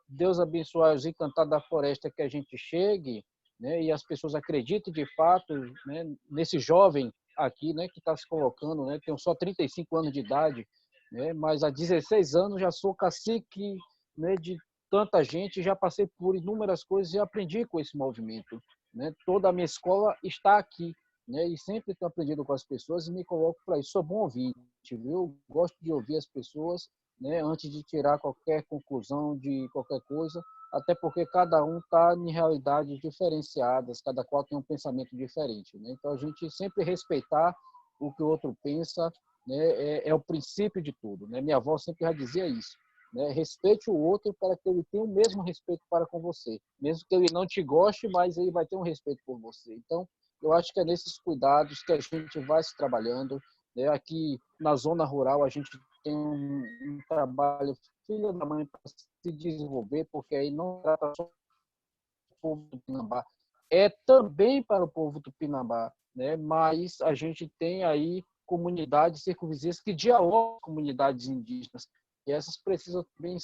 Deus abençoe os encantados da floresta que a gente chegue, né, e as pessoas acreditem de fato, né, nesse jovem aqui, né, que está se colocando, né, tenho só 35 anos de idade, né, mas há 16 anos já sou cacique, né, de tanta gente, já passei por inúmeras coisas e aprendi com esse movimento, né? Toda a minha escola está aqui, né? E sempre tenho aprendido com as pessoas e me coloco para isso. Sou bom ouvinte, viu? Gosto de ouvir as pessoas, né? Antes de tirar qualquer conclusão de qualquer coisa, até porque cada um está em realidades diferenciadas, cada qual tem um pensamento diferente, né? Então a gente sempre respeitar o que o outro pensa, né? É o princípio de tudo, né? Minha avó sempre já dizia isso. Né? Respeite o outro para que ele tenha o mesmo respeito para com você. Mesmo que ele não te goste, mas ele vai ter um respeito por você. Então, eu acho que é nesses cuidados que a gente vai se trabalhando. Né? Aqui na zona rural, a gente tem um trabalho filho da mãe para se desenvolver, porque aí não trata só do povo do Pinambá, é também para o povo do Pinambá, né? Mas a gente tem aí comunidades circunvizinhas que dialogam com comunidades indígenas. E essas precisam também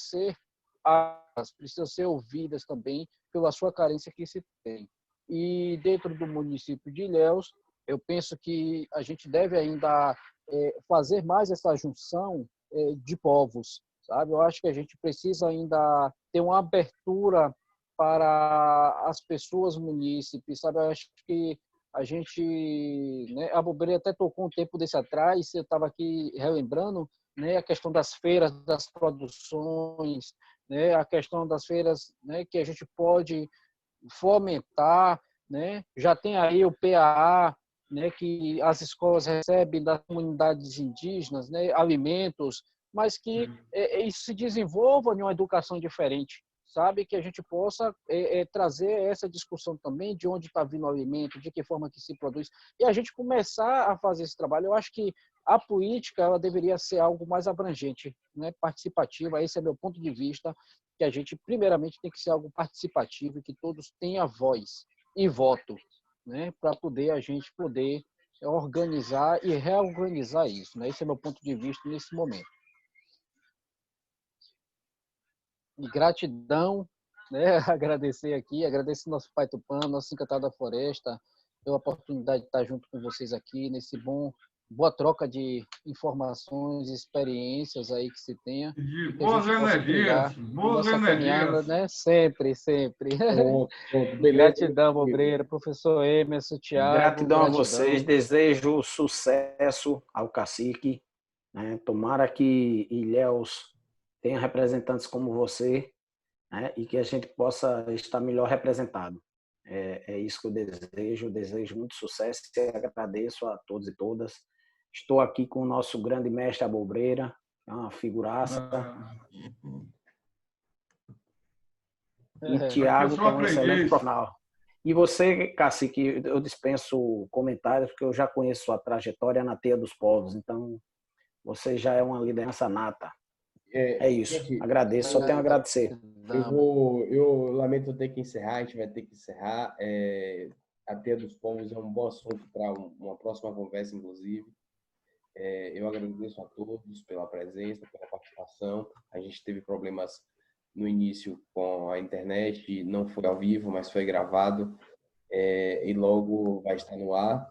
precisam ser ouvidas também pela sua carência que se tem. E dentro do município de Ilhéus, eu penso que a gente deve ainda fazer mais essa junção de povos, sabe? Eu acho que a gente precisa ainda ter uma abertura para as pessoas munícipes, sabe? Eu acho que a gente, né, a Bobeira até tocou um tempo desse atrás, eu estava aqui relembrando, né, a questão das feiras, das produções, né, a questão das feiras, né, que a gente pode fomentar, né? Já tem aí o PAA, né, que as escolas recebem das comunidades indígenas, né, alimentos, mas que isso se desenvolva em uma educação diferente, sabe? Que a gente possa trazer essa discussão também de onde está vindo o alimento, de que forma que se produz, e a gente começar a fazer esse trabalho. Eu acho que a política ela deveria ser algo mais abrangente, né? Participativa. Esse é meu ponto de vista, que a gente primeiramente tem que ser algo participativo e que todos tenham voz e voto, né? Para a gente poder organizar e reorganizar isso, né? Esse é meu ponto de vista nesse momento. E gratidão, né? Agradecer aqui, agradecer nosso Pai Tupã, nosso Encantado da Floresta, pela oportunidade de estar junto com vocês aqui nesse boa troca de informações e experiências aí que se tenha. De Que a gente possa trilhar nossa caminhada, né? Sempre, sempre. Pronto, beleza. Gratidão, Obreira, professor Emerson, Thiago. Gratidão a vocês, desejo sucesso ao cacique, né? Tomara que Ilhéus tenha representantes como você, né? E que a gente possa estar melhor representado. É isso que eu desejo muito sucesso e agradeço a todos e todas. Estou aqui com o nosso grande mestre Abobreira, é uma figuraça. E Thiago, que é um excelente profissional. E você, cacique, eu dispenso comentários, porque eu já conheço sua trajetória na Teia dos Povos, então você já é uma liderança nata. É isso, agradeço, só tenho a agradecer. Eu lamento ter que encerrar, a gente vai ter que encerrar. A Teia dos Povos é um bom assunto para uma próxima conversa, inclusive. Eu agradeço a todos pela presença, pela participação. A gente teve problemas no início com a internet, não foi ao vivo, mas foi gravado, e logo vai estar no ar.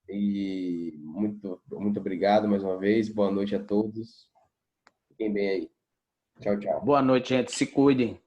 E muito obrigado mais uma vez, boa noite a todos. Fiquem bem aí. Tchau, tchau. Boa noite, gente. Se cuidem.